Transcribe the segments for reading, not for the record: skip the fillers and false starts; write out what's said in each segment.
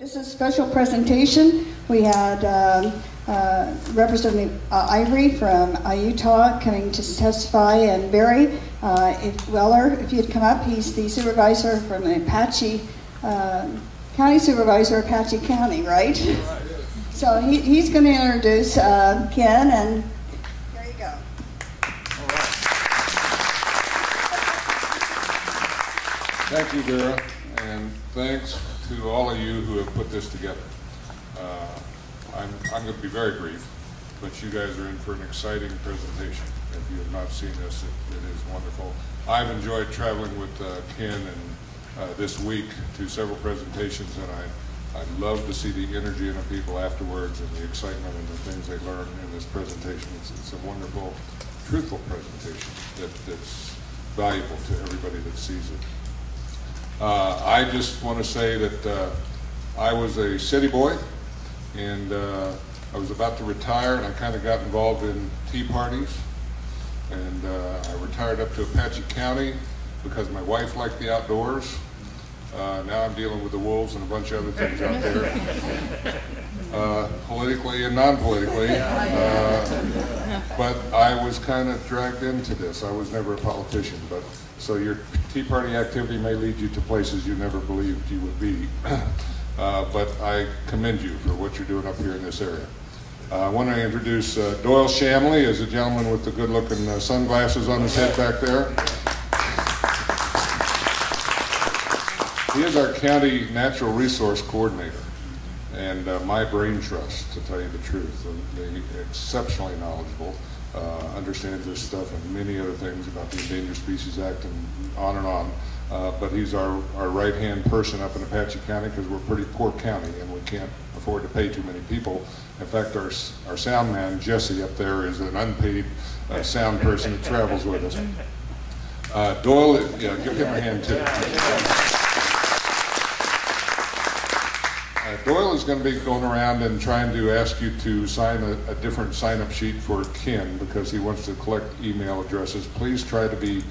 This is a special presentation. We had Representative Ivory from Utah coming to testify, and Barry Weller, if you'd come up, he's the supervisor from the Apache, County Supervisor, Apache County, right? So he's going to introduce Ken, and there you go. All right. Thank you, Vera, and thanks to all of you who have put this together. I'm going to be very brief, but you guys are in for an exciting presentation. If you have not seen this, it is wonderful. I've enjoyed traveling with Ken and this week to several presentations, and I love to see the energy in the people afterwards and the excitement and the things they learn in this presentation. It's a wonderful, truthful presentation that's valuable to everybody that sees it. I just want to say that I was a city boy, and I was about to retire, and I kind of got involved in tea parties, and I retired up to Apache County because my wife liked the outdoors. Now I'm dealing with the wolves and a bunch of other things out there, politically and non-politically, but I was kind of dragged into this. I was never a politician, but so your tea party activity may lead you to places you never believed you would be. But I commend you for what you're doing up here in this area. I want to introduce Doyle Shamley as a gentleman with the good-looking sunglasses on his head back there. He is our county natural resource coordinator and my brain trust, to tell you the truth. He's exceptionally knowledgeable, understands this stuff and many other things about the Endangered Species Act and on. But he's our right-hand person up in Apache County because we're a pretty poor county and we can't afford to pay too many people. In fact, our sound man, Jesse, up there is an unpaid sound person that travels with us. Doyle, yeah, give him a hand too. Doyle is going to be going around and trying to ask you to sign a different sign-up sheet for Ken because he wants to collect email addresses. Please try to be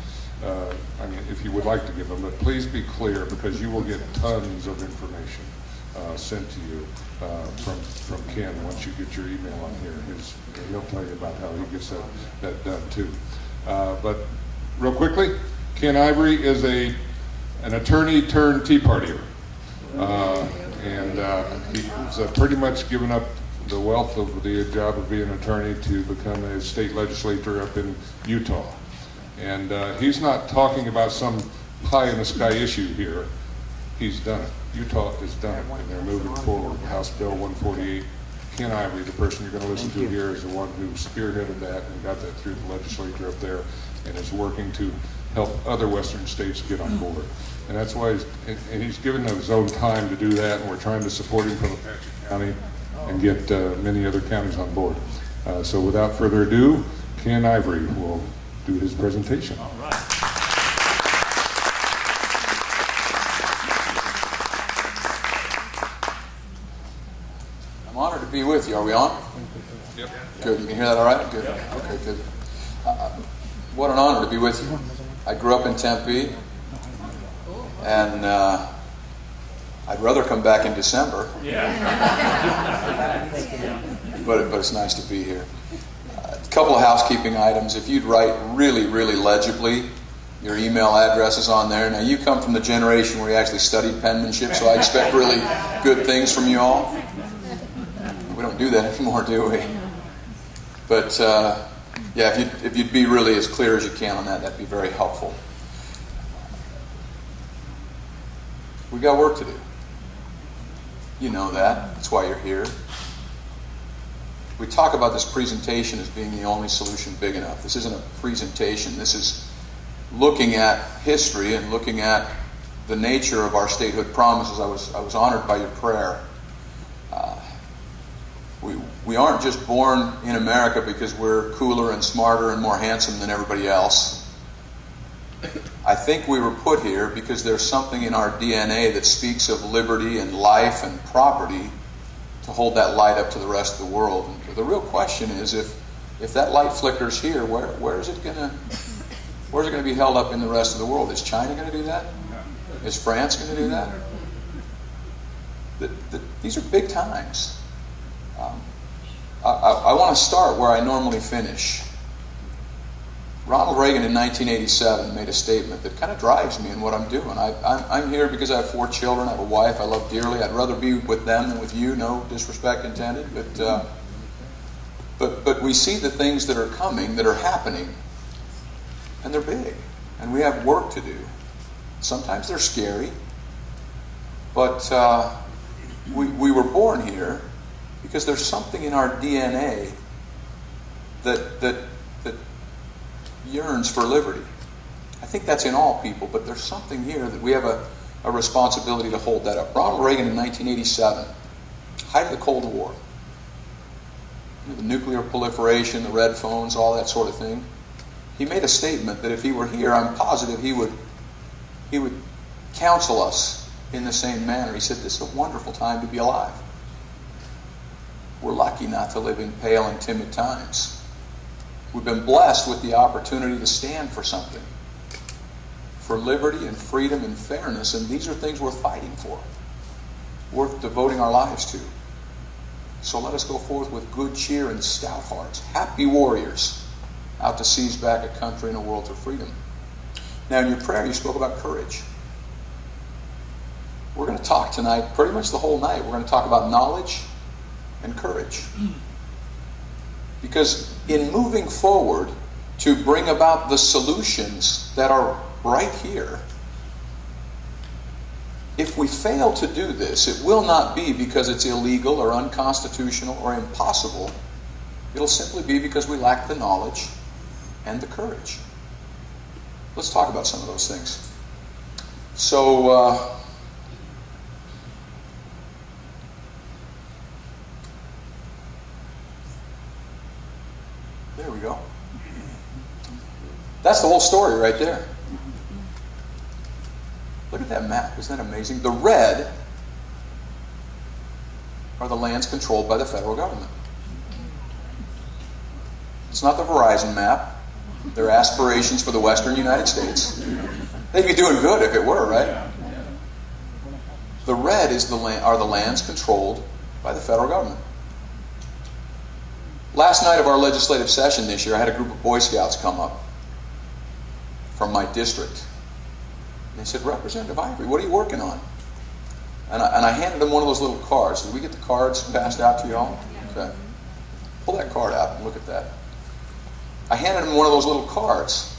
I mean, if you would like to give them, but please be clear because you will get tons of information sent to you from Ken once you get your email on here. He'll tell you about how he gets that done too. But real quickly, Ken Ivory is an attorney turned tea partier. He's pretty much given up the wealth of the job of being an attorney to become a state legislator up in Utah. And he's not talking about some pie-in-the-sky issue here. He's done it. Utah has done it, and they're moving forward. House Bill 148. Ken Ivory, the person you're going to listen to here, is the one who spearheaded that and got that through the legislature up there and is working to help other western states get on board. And that's why he's given his own time to do that, and we're trying to support him from Apache County and get many other counties on board. So without further ado, Ken Ivory will do his presentation. All right. I'm honored to be with you. Are we on? Yep. Good. You can hear that all right? Good. Okay, good. What an honor to be with you. I grew up in Tempe, and I'd rather come back in December. Yeah. But it's nice to be here. A couple of housekeeping items. If you'd write really, really legibly, your email address is on there. Now, you come from the generation where you actually studied penmanship, so I expect really good things from you all. We don't do that anymore, do we? But, yeah, if you'd be really as clear as you can on that, that'd be very helpful. We've got work to do. You know that. That's why you're here. We talk about this presentation as being the only solution big enough. This isn't a presentation. This is looking at history and looking at the nature of our statehood promises. I was honored by your prayer. We aren't just born in America because we're cooler and smarter and more handsome than everybody else. I think we were put here because there's something in our DNA that speaks of liberty and life and property to hold that light up to the rest of the world. And the real question is, if that light flickers here, where is it going to be held up in the rest of the world? Is China going to do that? Is France going to do that? these are big times. I want to start where I normally finish. Ronald Reagan in 1987 made a statement that kind of drives me in what I'm doing. I'm here because I have 4 children, I have a wife I love dearly. I'd rather be with them than with you, no disrespect intended. But we see the things that are coming, that are happening, and they're big. And we have work to do. Sometimes they're scary, but we were born here because there's something in our DNA that yearns for liberty. I think that's in all people, but there's something here that we have a responsibility to hold that up. Ronald Reagan in 1987, height of the Cold War, the nuclear proliferation, the red phones, all that sort of thing. He made a statement that if he were here, I'm positive he would counsel us in the same manner. He said, this is a wonderful time to be alive. We're lucky not to live in pale and timid times. We've been blessed with the opportunity to stand for something, for liberty and freedom and fairness, and these are things worth fighting for, worth devoting our lives to. So let us go forth with good cheer and stout hearts, happy warriors, out to seize back a country and a world to freedom. Now, in your prayer, you spoke about courage. We're going to talk tonight, pretty much the whole night, we're going to talk about knowledge and courage. Because in moving forward to bring about the solutions that are right here, if we fail to do this, it will not be because it's illegal or unconstitutional or impossible. It'll simply be because we lack the knowledge and the courage. Let's talk about some of those things. So, there we go. That's the whole story right there. Look at that map. Isn't that amazing? The red are the lands controlled by the federal government. It's not the Verizon map. They're aspirations for the western United States. They'd be doing good if it were, right? The red is are the lands controlled by the federal government. Last night of our legislative session this year, I had a group of Boy Scouts come up from my district. And they said, Representative Ivory, what are you working on? And I handed them one of those little cards. Did we get the cards passed out to you all? Okay. Pull that card out and look at that. I handed them one of those little cards.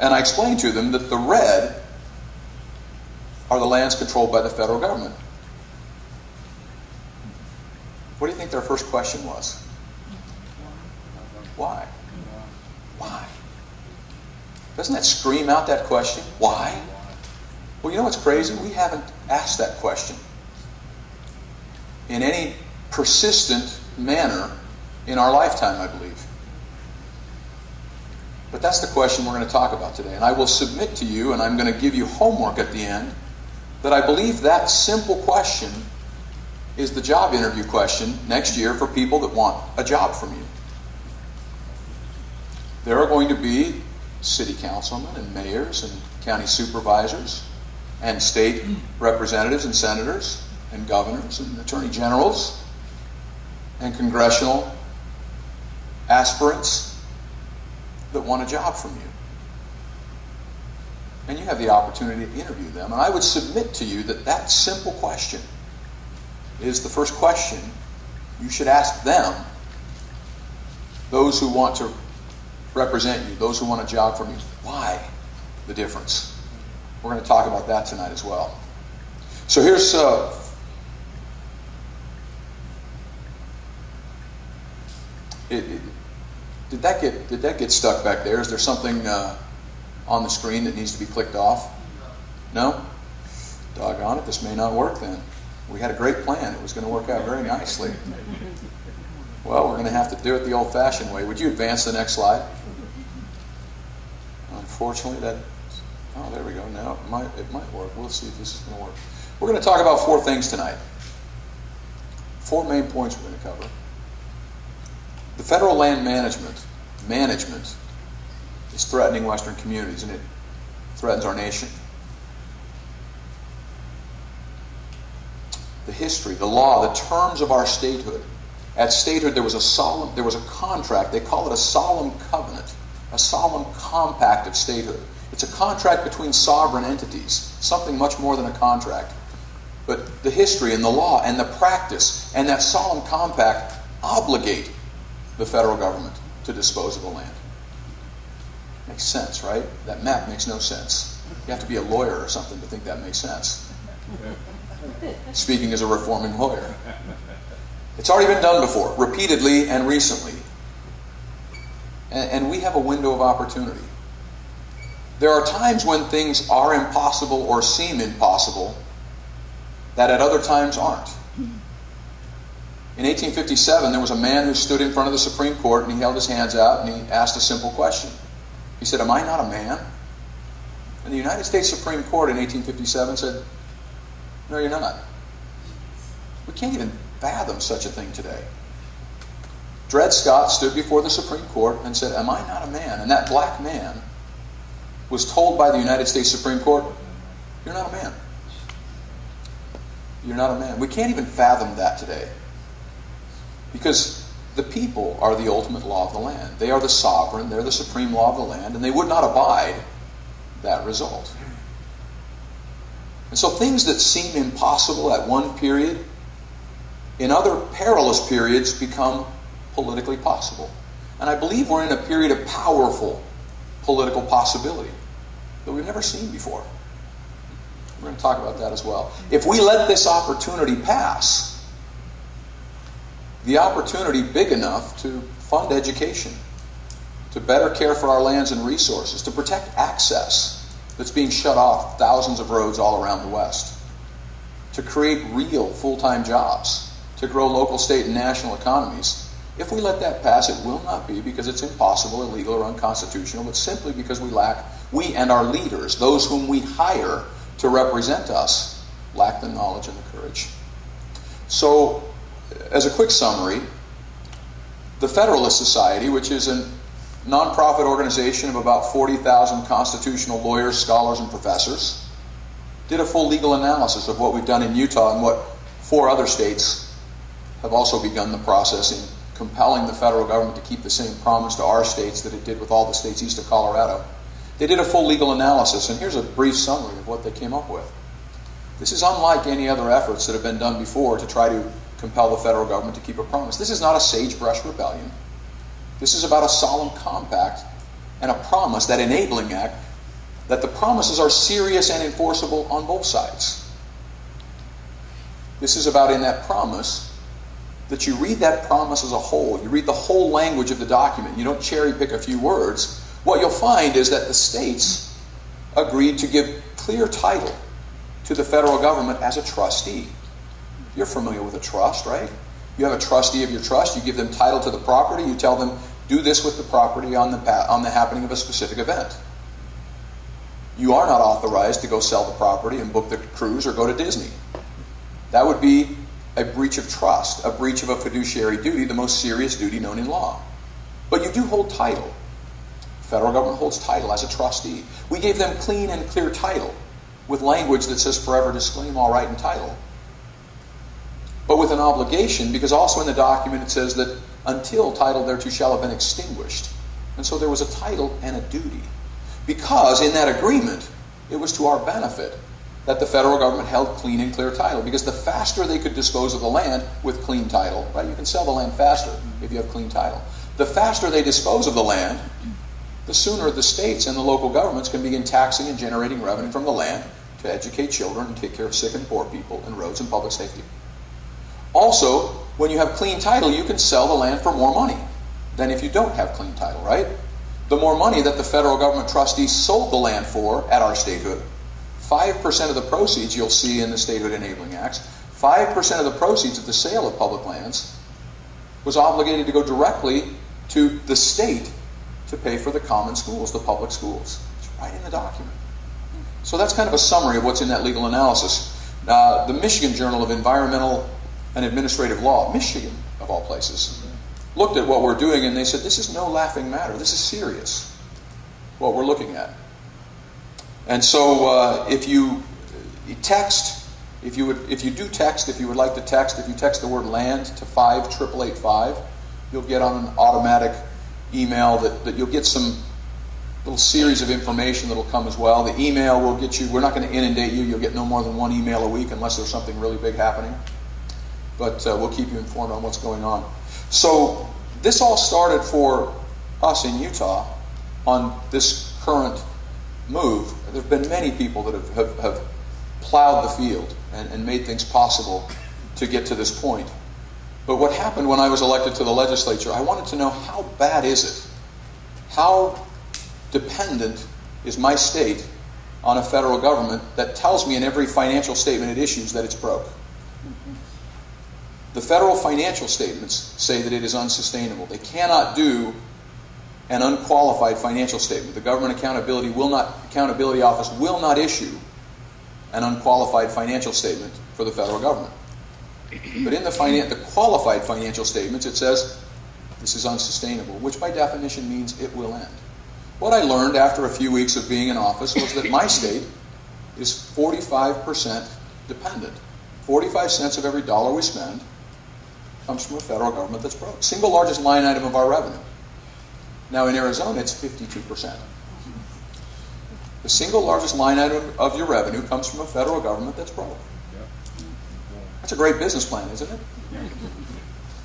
And I explained to them that the red are the lands controlled by the federal government. What do you think their first question was? Why? Why? Doesn't that scream out that question? Why? Well, you know what's crazy? We haven't asked that question in any persistent manner in our lifetime, I believe. But that's the question we're going to talk about today. And I will submit to you, and I'm going to give you homework at the end, that I believe that simple question is the job interview question next year for people that want a job from you. There are going to be city councilmen and mayors and county supervisors and state representatives and senators and governors and attorney generals and congressional aspirants that want a job from you. And you have the opportunity to interview them. And I would submit to you that that simple question is the first question you should ask them, those who want to represent you, those who want a job from you. Why the difference? We're going to talk about that tonight as well. So here's did that get stuck back there? Is there something on the screen that needs to be clicked off? No? Doggone it, this may not work then. We had a great plan. It was going to work out very nicely. Well, we're going to have to do it the old-fashioned way. Would you advance the next slide? Unfortunately, oh, there we go. Now it might work. We'll see if this is going to work. We're going to talk about 4 things tonight. 4 main points we're going to cover. The federal land management is threatening Western communities, and it threatens our nation. the history, the law, the terms of our statehood. At statehood, there was a contract. They call it a solemn covenant, a solemn compact of statehood. It's a contract between sovereign entities, something much more than a contract. But the history and the law and the practice and that solemn compact obligate the federal government to dispose of the land. Makes sense, right? That map makes no sense. You have to be a lawyer or something to think that makes sense. Speaking as a reforming lawyer. It's already been done before, repeatedly and recently. And we have a window of opportunity. There are times when things are impossible or seem impossible that at other times aren't. In 1857, there was a man who stood in front of the Supreme Court and he held his hands out and he asked a simple question. He said, "Am I not a man?" And the United States Supreme Court in 1857 said, "No, you're not." We can't even fathom such a thing today. Dred Scott stood before the Supreme Court and said, "Am I not a man?" And that black man was told by the United States Supreme Court, "You're not a man. You're not a man." We can't even fathom that today. Because the people are the ultimate law of the land. They are the sovereign, they're the supreme law of the land, and they would not abide that result. And so things that seem impossible at one period, in other perilous periods, become politically possible. And I believe we're in a period of powerful political possibility that we've never seen before. We're going to talk about that as well. If we let this opportunity pass, the opportunity big enough to fund education, to better care for our lands and resources, to protect access that's being shut off thousands of roads all around the West, to create real full-time jobs, to grow local, state, and national economies. If we let that pass, it will not be because it's impossible, illegal, or unconstitutional, but simply because we and our leaders, those whom we hire to represent us, lack the knowledge and the courage. So, as a quick summary, the Federalist Society, which is a nonprofit organization of about 40,000 constitutional lawyers, scholars, and professors, did a full legal analysis of what we've done in Utah and what 4 other states have also begun the process in compelling the federal government to keep the same promise to our states that it did with all the states east of Colorado. They did a full legal analysis, and here's a brief summary of what they came up with. This is unlike any other efforts that have been done before to try to compel the federal government to keep a promise. This is not a sagebrush rebellion. This is about a solemn compact and a promise, that enabling act, that the promises are serious and enforceable on both sides. This is about, in that promise, that you read that promise as a whole. You read the whole language of the document. You don't cherry pick a few words. What you'll find is that the states agreed to give clear title to the federal government as a trustee. You're familiar with a trust, right? You have a trustee of your trust. You give them title to the property. You tell them, do this with the property on the happening of a specific event. You are not authorized to go sell the property and book the cruise or go to Disney. That would be a breach of trust, a breach of a fiduciary duty, the most serious duty known in law. But you do hold title. The federal government holds title as a trustee. We gave them clean and clear title with language that says forever disclaim all right and title. But with an obligation, because also in the document it says that until title thereto shall have been extinguished. And so there was a title and a duty. Because in that agreement, it was to our benefit that the federal government held clean and clear title. Because the faster they could dispose of the land with clean title, right? You can sell the land faster if you have clean title. The faster they dispose of the land, the sooner the states and the local governments can begin taxing and generating revenue from the land to educate children and take care of sick and poor people and roads and public safety. Also, when you have clean title, you can sell the land for more money than if you don't have clean title, right? The more money that the federal government trustees sold the land for at our statehood, 5% of the proceeds you'll see in the Statehood Enabling Acts, 5% of the proceeds of the sale of public lands was obligated to go directly to the state to pay for the common schools, the public schools. It's right in the document. So that's kind of a summary of what's in that legal analysis. The Michigan Journal of Environmental and Administrative Law, Michigan of all places, looked at what we're doing and they said, this is no laughing matter. This is serious, what we're looking at. And so if you text If you do text, if you would like to text, if you text the word land to 58885, you'll get on an automatic email that you'll get some little series of information that'll come as well. The email will get you, we're not going to inundate you, you'll get no more than one email a week unless there's something really big happening. But we'll keep you informed on what's going on. So this all started for us in Utah on this current move. There have been many people that have plowed the field and made things possible to get to this point. But what happened when I was elected to the legislature, I wanted to know, how bad is it? How dependent is my state on a federal government that tells me in every financial statement it issues that it's broke? The federal financial statements say that it is unsustainable. They cannot do an unqualified financial statement. The Government Accountability Office will not issue an unqualified financial statement for the federal government. But in the qualified financial statements, it says this is unsustainable, which by definition means it will end. What I learned after a few weeks of being in office was that my state is 45% dependent. 45 cents of every dollar we spend comes from a federal government that's broke. Single largest line item of our revenue. Now in Arizona, it's 52%. The single largest line item of your revenue comes from a federal government that's broke. That's a great business plan, isn't it?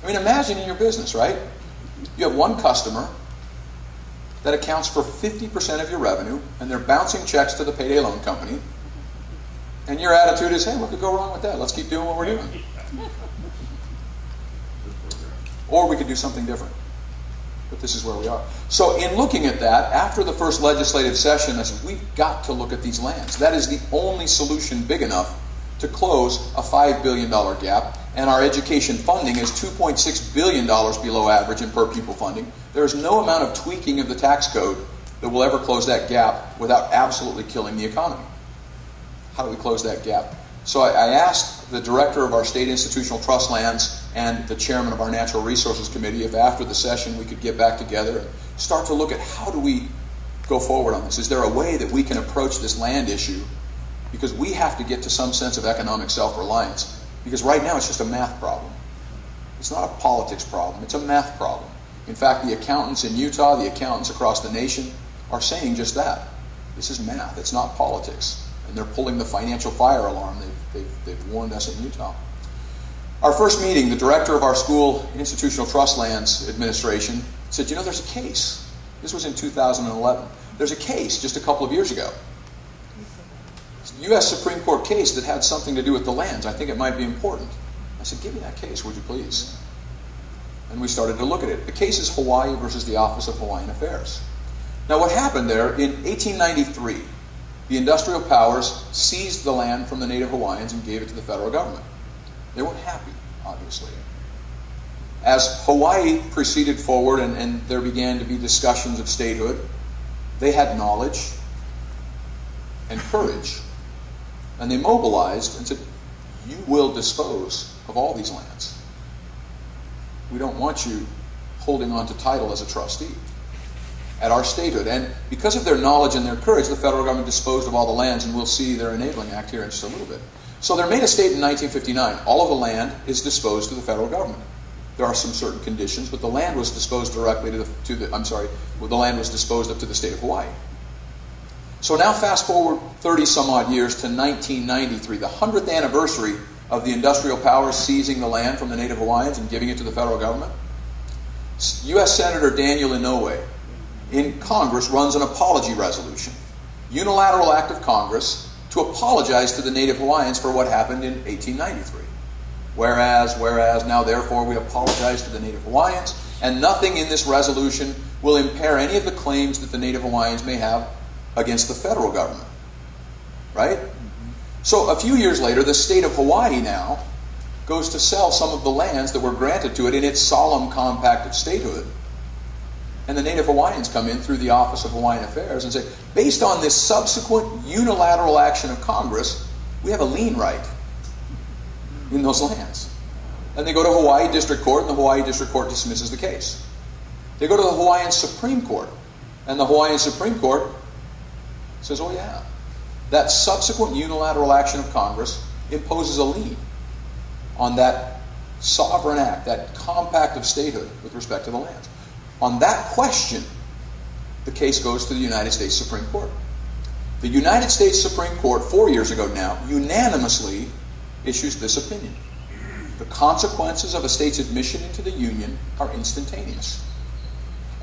I mean, imagine in your business, right? You have one customer that accounts for 50% of your revenue, and they're bouncing checks to the payday loan company, and your attitude is, hey, what could go wrong with that? Let's keep doing what we're doing. Or we could do something different. But this is where we are. So in looking at that, after the first legislative session, I said, we've got to look at these lands. That is the only solution big enough to close a $5 billion gap. And our education funding is $2.6 billion below average in per pupil funding. There is no amount of tweaking of the tax code that will ever close that gap without absolutely killing the economy. How do we close that gap? So I asked the director of our state institutional trust lands and the chairman of our natural resources committee if after the session we could get back together and start to look at how do we go forward on this. Is there a way that we can approach this land issue? Because we have to get to some sense of economic self-reliance. Because right now it's just a math problem. It's not a politics problem, it's a math problem. In fact, the accountants in Utah, the accountants across the nation are saying just that. This is math, it's not politics. And they're pulling the financial fire alarm they've warned us in Utah. Our first meeting, the director of our school institutional trust lands administration said, you know, there's a case. This was in 2011. There's a case just a couple of years ago. It's a U.S. Supreme Court case that had something to do with the lands. I think it might be important. I said, give me that case, would you please? And we started to look at it. The case is Hawaii versus the Office of Hawaiian Affairs. Now what happened there, in 1893, the industrial powers seized the land from the native Hawaiians and gave it to the federal government. They weren't happy, obviously. As Hawaii proceeded forward and there began to be discussions of statehood, they had knowledge and courage. And they mobilized and said, you will dispose of all these lands. We don't want you holding on to title as a trustee at our statehood. And because of their knowledge and their courage, the federal government disposed of all the lands, and we'll see their enabling act here in just a little bit. So they're made a state in 1959. All of the land is disposed to the federal government. There are some certain conditions, but the land was disposed directly the land was disposed of to the state of Hawaii. So now fast forward 30 some odd years to 1993, the 100th anniversary of the industrial powers seizing the land from the native Hawaiians and giving it to the federal government. U.S. Senator Daniel Inouye in Congress runs an apology resolution, unilateral act of Congress to apologize to the native Hawaiians for what happened in 1893. Whereas, now therefore we apologize to the native Hawaiians, and nothing in this resolution will impair any of the claims that the native Hawaiians may have against the federal government. Right? So a few years later, the state of Hawaii now goes to sell some of the lands that were granted to it in its solemn compact of statehood. And the native Hawaiians come in through the Office of Hawaiian Affairs and say, based on this subsequent unilateral action of Congress, we have a lien right in those lands. And they go to Hawaii District Court, and the Hawaii District Court dismisses the case. They go to the Hawaiian Supreme Court, and the Hawaiian Supreme Court says, oh yeah, that subsequent unilateral action of Congress imposes a lien on that sovereign act, that compact of statehood with respect to the lands. On that question, the case goes to the United States Supreme Court. The United States Supreme Court, 4 years ago now, unanimously issues this opinion. The consequences of a state's admission into the Union are instantaneous.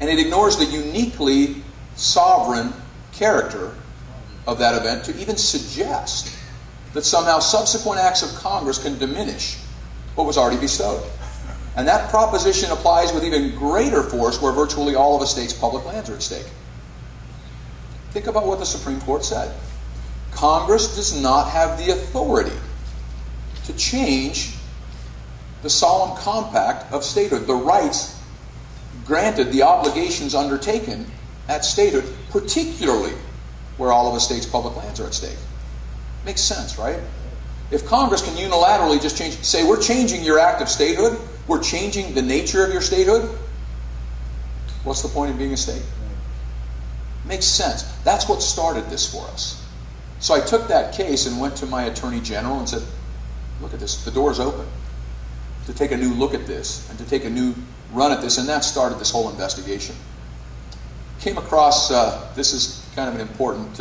And it ignores the uniquely sovereign character of that event to even suggest that somehow subsequent acts of Congress can diminish what was already bestowed. And that proposition applies with even greater force where virtually all of a state's public lands are at stake. Think about what the Supreme Court said. Congress does not have the authority to change the solemn compact of statehood, the rights granted, the obligations undertaken at statehood, particularly where all of a state's public lands are at stake. Makes sense, right? If Congress can unilaterally just say, we're changing your act of statehood, we're changing the nature of your statehood, what's the point of being a state? Makes sense. That's what started this for us. So I took that case and went to my Attorney General and said, look at this, the door's open to take a new look at this and to take a new run at this, and that started this whole investigation. Came across, this is kind of an important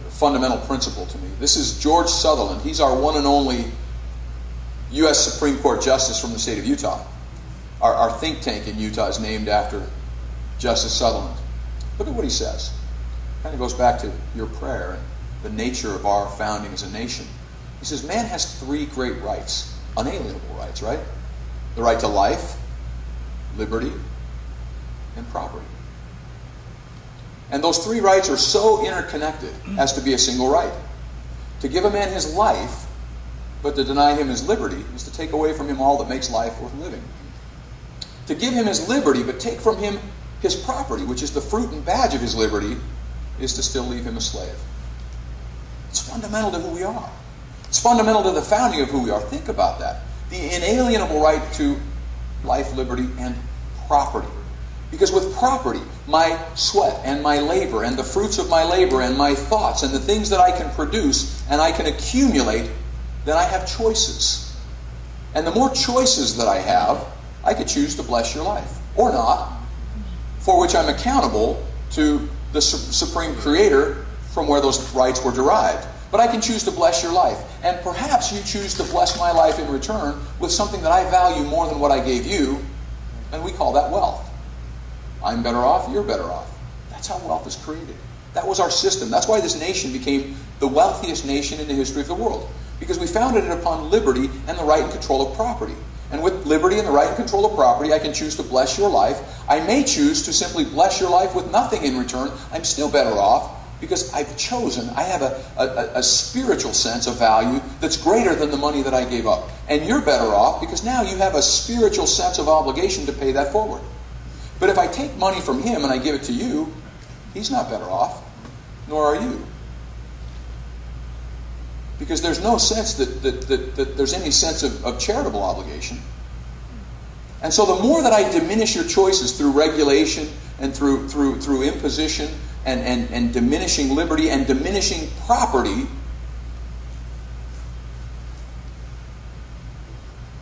fundamental principle to me. This is George Sutherland. He's our one and only U.S. Supreme Court Justice from the state of Utah. Our think tank in Utah is named after Justice Sutherland. Look at what he says. Kind of goes back to your prayer and the nature of our founding as a nation. He says, man has three great rights, unalienable rights, right? The right to life, liberty, and property. And those three rights are so interconnected as to be a single right. To give a man his life, but to deny him his liberty, is to take away from him all that makes life worth living. To give him his liberty, but take from him his property, which is the fruit and badge of his liberty, is to still leave him a slave. It's fundamental to who we are. It's fundamental to the founding of who we are. Think about that. The inalienable right to life, liberty, and property. Because with property, my sweat and my labor and the fruits of my labor and my thoughts and the things that I can produce and I can accumulate, then I have choices. And the more choices that I have, I could choose to bless your life or not, for which I'm accountable to the Supreme Creator from where those rights were derived. But I can choose to bless your life. And perhaps you choose to bless my life in return with something that I value more than what I gave you, and we call that wealth. I'm better off, you're better off. That's how wealth is created. That was our system. That's why this nation became the wealthiest nation in the history of the world. Because we founded it upon liberty and the right and control of property. And with liberty and the right and control of property, I can choose to bless your life. I may choose to simply bless your life with nothing in return. I'm still better off because I've chosen. I have a spiritual sense of value that's greater than the money that I gave up. And you're better off because now you have a spiritual sense of obligation to pay that forward. But if I take money from him and I give it to you, he's not better off, nor are you. Because there's no sense that there's any sense of charitable obligation. And so the more that I diminish your choices through regulation and through imposition and diminishing liberty and diminishing property,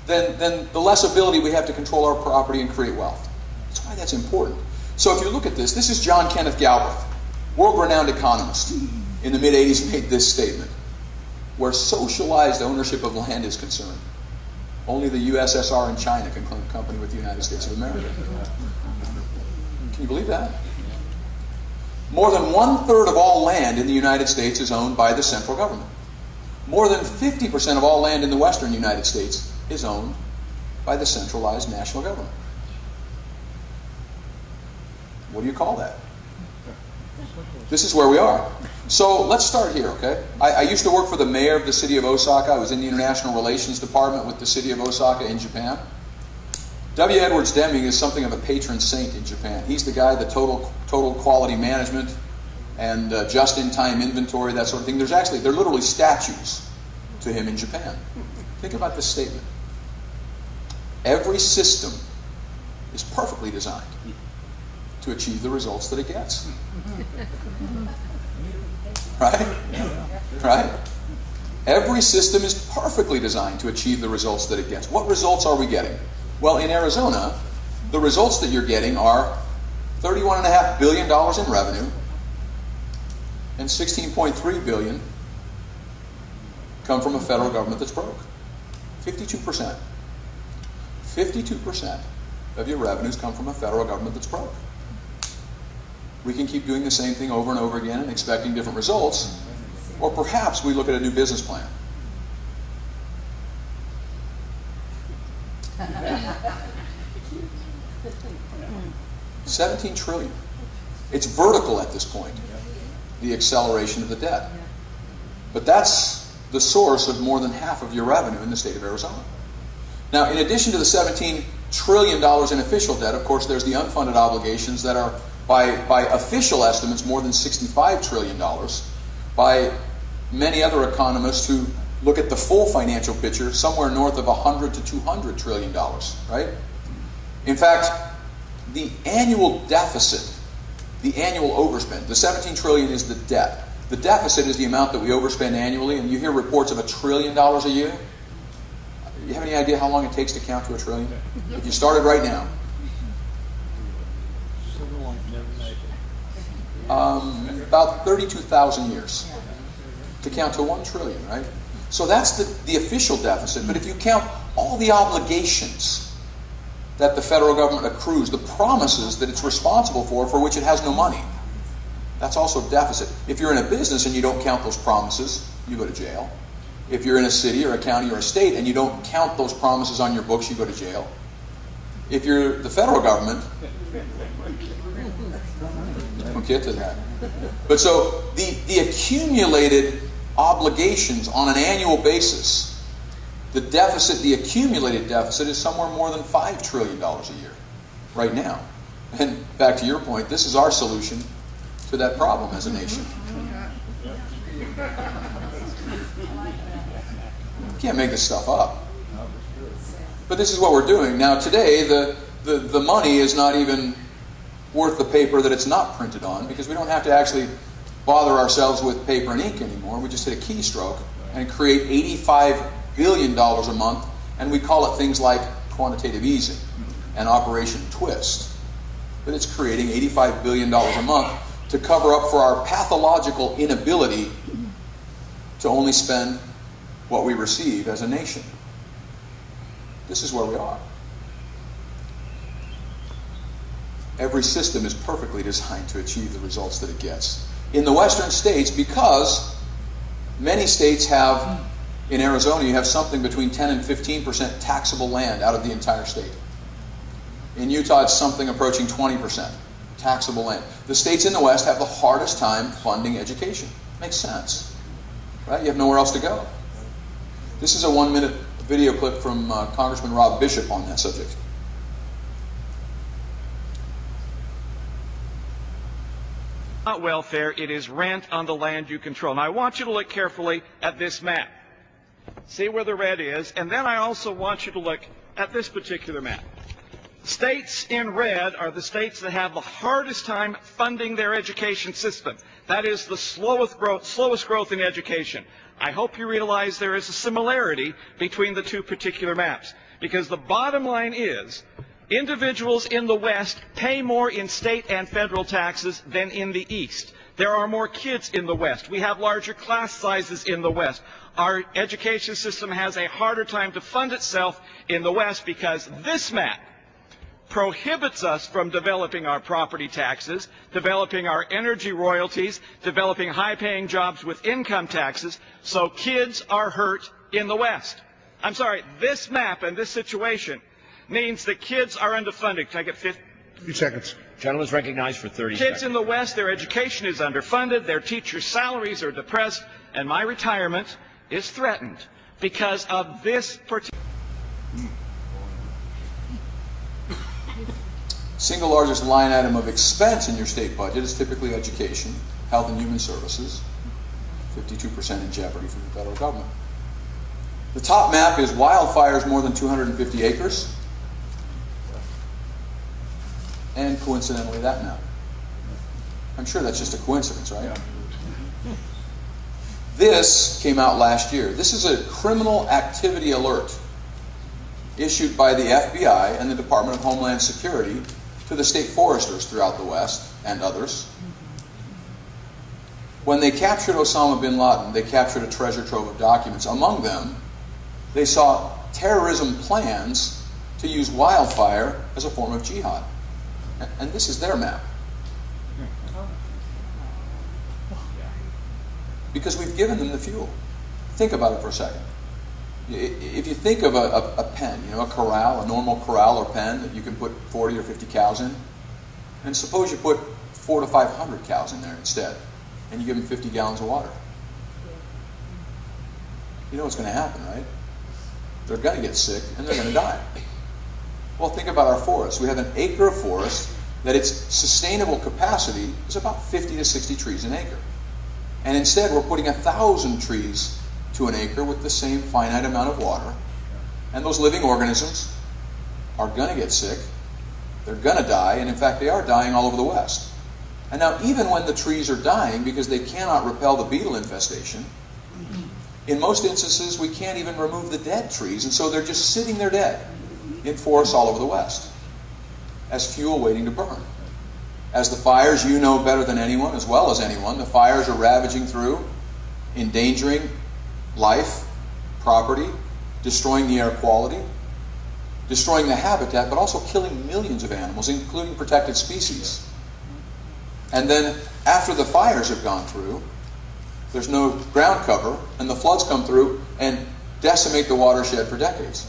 then the less ability we have to control our property and create wealth. That's why that's important. So if you look at this is John Kenneth Galbraith, world-renowned economist, in the mid-'80s made this statement. Where socialized ownership of land is concerned, only the USSR and China can claim company with the United States of America. Can you believe that? More than 1/3 of all land in the United States is owned by the central government. More than 50% of all land in the western United States is owned by the centralized national government. What do you call that? This is where we are. So let's start here, okay? I used to work for the mayor of the city of Osaka. I was in the international relations department with the city of Osaka in Japan. W. Edwards Deming is something of a patron saint in Japan. He's the guy, the total quality management and just-in-time inventory, that sort of thing. They're literally statues to him in Japan. Think about this statement. Every system is perfectly designed to achieve the results that it gets. Right? Right? Every system is perfectly designed to achieve the results that it gets. What results are we getting? Well, in Arizona, the results that you're getting are $31.5 billion in revenue and $16.3 billion come from a federal government that's broke. 52%. 52% of your revenues come from a federal government that's broke. We can keep doing the same thing over and over again and expecting different results, or perhaps we look at a new business plan. $17 trillion. It's vertical at this point, the acceleration of the debt. But that's the source of more than half of your revenue in the state of Arizona. Now, in addition to the $17 trillion in official debt, of course, there's the unfunded obligations that are, by official estimates, more than $65 trillion. By many other economists who look at the full financial picture, somewhere north of $100 to $200 trillion, right? In fact, the annual deficit, the annual overspend, the $17 trillion is the debt. The deficit is the amount that we overspend annually, and you hear reports of $1 trillion a year. You have any idea how long it takes to count to $1 trillion? If you started right now. About 32,000 years to count to $1 trillion, right? So that's the official deficit. But if you count all the obligations that the federal government accrues, the promises that it's responsible for which it has no money, that's also deficit. If you're in a business and you don't count those promises, you go to jail. If you're in a city or a county or a state and you don't count those promises on your books, you go to jail. If you're the federal government, we'll get to that. But so the accumulated obligations on an annual basis, the deficit, the accumulated deficit is somewhere more than $5 trillion a year right now. And back to your point, this is our solution to that problem as a nation. You can't make this stuff up. But this is what we're doing. Now today, the money is not even worth the paper that it's not printed on, because we don't have to actually bother ourselves with paper and ink anymore. We just hit a keystroke and create $85 billion a month, and we call it things like quantitative easing and Operation Twist. But it's creating $85 billion a month to cover up for our pathological inability to only spend what we receive as a nation. This is where we are. Every system is perfectly designed to achieve the results that it gets. In the western states, because many states have, in Arizona, you have something between 10 and 15% taxable land out of the entire state. In Utah, it's something approaching 20% taxable land. The states in the West have the hardest time funding education. Makes sense, right? You have nowhere else to go. This is a 1-minute video clip from Congressman Rob Bishop on that subject. Not welfare, it is rent on the land you control. Now I want you to look carefully at this map. See where the red is, and then I also want you to look at this particular map. States in red are the states that have the hardest time funding their education system. That is the slowest growth in education. I hope you realize there is a similarity between the two particular maps, because the bottom line is individuals in the West pay more in state and federal taxes than in the East. There are more kids in the West. We have larger class sizes in the West. Our education system has a harder time to fund itself in the West because this map prohibits us from developing our property taxes, developing our energy royalties, developing high-paying jobs with income taxes, so kids are hurt in the West. I'm sorry, this map and this situation means that kids are underfunded. Can I get 50 seconds? Gentleman's recognized for 30 seconds. Kids in the West, their education is underfunded, their teachers' salaries are depressed, and my retirement is threatened because of this particular... Single largest line item of expense in your state budget is typically education, health and human services, 52% in jeopardy from the federal government. The top map is wildfires more than 250 acres. And coincidentally, that map. I'm sure that's just a coincidence, right? This came out last year. This is a criminal activity alert issued by the FBI and the Department of Homeland Security to the state foresters throughout the West and others. When they captured Osama bin Laden, they captured a treasure trove of documents. Among them, they saw terrorism plans to use wildfire as a form of jihad. And this is their map. Because we've given them the fuel. Think about it for a second. If you think of a pen, a corral, a normal corral or pen that you can put 40 or 50 cows in, and suppose you put 400 to 500 cows in there instead, and you give them 50 gallons of water. You know what's going to happen, right? They're going to get sick and they're going to die. Well, think about our forest. We have an acre of forest that its sustainable capacity is about 50 to 60 trees an acre. And instead, we're putting 1,000 trees to an acre with the same finite amount of water. And those living organisms are going to get sick. They're going to die. And in fact, they are dying all over the West. And now, even when the trees are dying because they cannot repel the beetle infestation, in most instances, we can't even remove the dead trees. And so they're just sitting there dead in forests all over the West as fuel waiting to burn. As the fires, you know better than anyone, as well as anyone, the fires are ravaging through, endangering life, property, destroying the air quality, destroying the habitat, but also killing millions of animals, including protected species. And then, after the fires have gone through, there's no ground cover, and the floods come through and decimate the watershed for decades.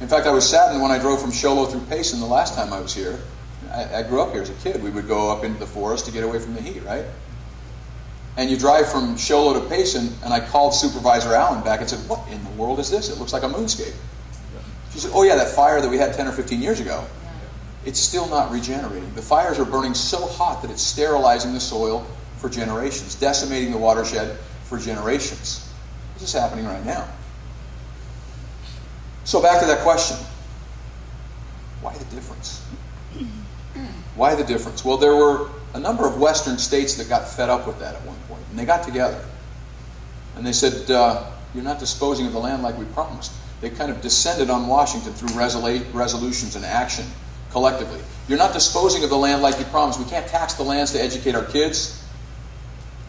In fact, I was saddened when I drove from Show Low through Payson the last time I was here. I grew up here as a kid. We would go up into the forest to get away from the heat, right? And you drive from Show Low to Payson, and I called Supervisor Allen back and said, "What in the world is this? It looks like a moonscape." She said, "Oh yeah, that fire that we had 10 or 15 years ago. It's still not regenerating. The fires are burning so hot that it's sterilizing the soil for generations, decimating the watershed for generations." This is happening right now. So back to that question. Why the difference? Why the difference? Well, there were a number of Western states that got fed up with that at one point. And they got together. And they said, you're not disposing of the land like we promised. They kind of descended on Washington through resolutions and action collectively. You're not disposing of the land like you promised. We can't tax the lands to educate our kids.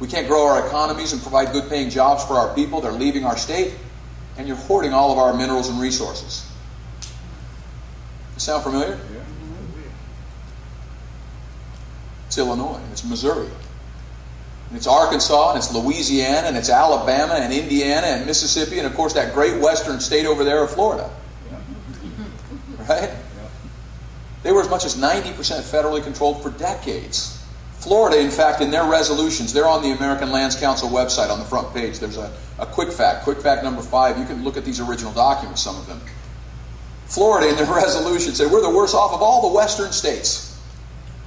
We can't grow our economies and provide good paying jobs for our people. They're leaving our state. And you're hoarding all of our minerals and resources. Sound familiar? Yeah. It's Illinois, and it's Missouri, and it's Arkansas, and it's Louisiana, and it's Alabama, and Indiana, and Mississippi, and of course that great western state over there of Florida. Right? They were as much as 90% federally controlled for decades. Florida, in fact, in their resolutions, they're on the American Lands Council website on the front page. There's a quick fact number 5. You can look at these original documents, some of them. Florida, in their resolution, said we're the worst off of all the western states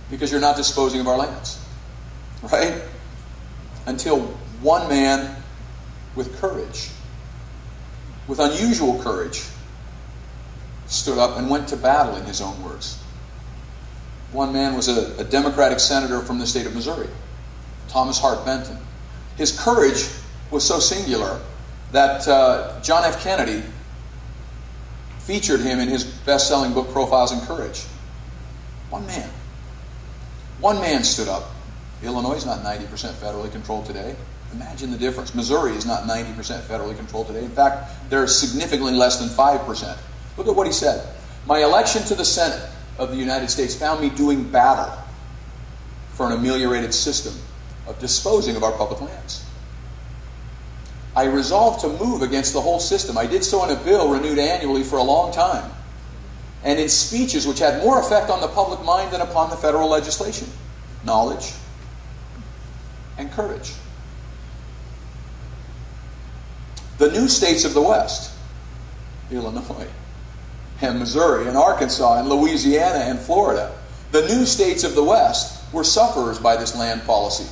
because you're not disposing of our lands. Right? Until one man with courage, with unusual courage, stood up and went to battle, in his own words. One man was a Democratic senator from the state of Missouri, Thomas Hart Benton. His courage was so singular that John F. Kennedy featured him in his best-selling book, Profiles in Courage. One man. One man stood up. Illinois is not 90% federally controlled today. Imagine the difference. Missouri is not 90% federally controlled today. In fact, they're significantly less than 5%. Look at what he said. My election to the Senate of the United States found me doing battle for an ameliorated system of disposing of our public lands. I resolved to move against the whole system. I did so in a bill renewed annually for a long time, and in speeches which had more effect on the public mind than upon the federal legislation. Knowledge and courage. The new states of the West, Illinois and Missouri and Arkansas and Louisiana and Florida, the new states of the West were sufferers by this land policy.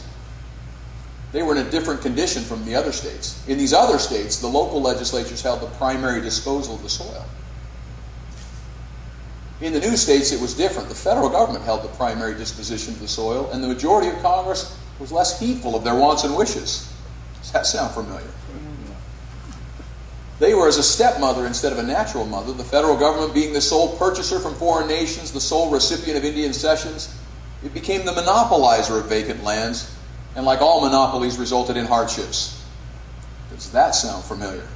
They were in a different condition from the other states. In these other states, the local legislatures held the primary disposal of the soil. In the new states, it was different. The federal government held the primary disposition of the soil, and the majority of Congress was less heedful of their wants and wishes. Does that sound familiar? They were as a stepmother instead of a natural mother, the federal government being the sole purchaser from foreign nations, the sole recipient of Indian cessions. It became the monopolizer of vacant lands, and like all monopolies, resulted in hardships. Does that sound familiar?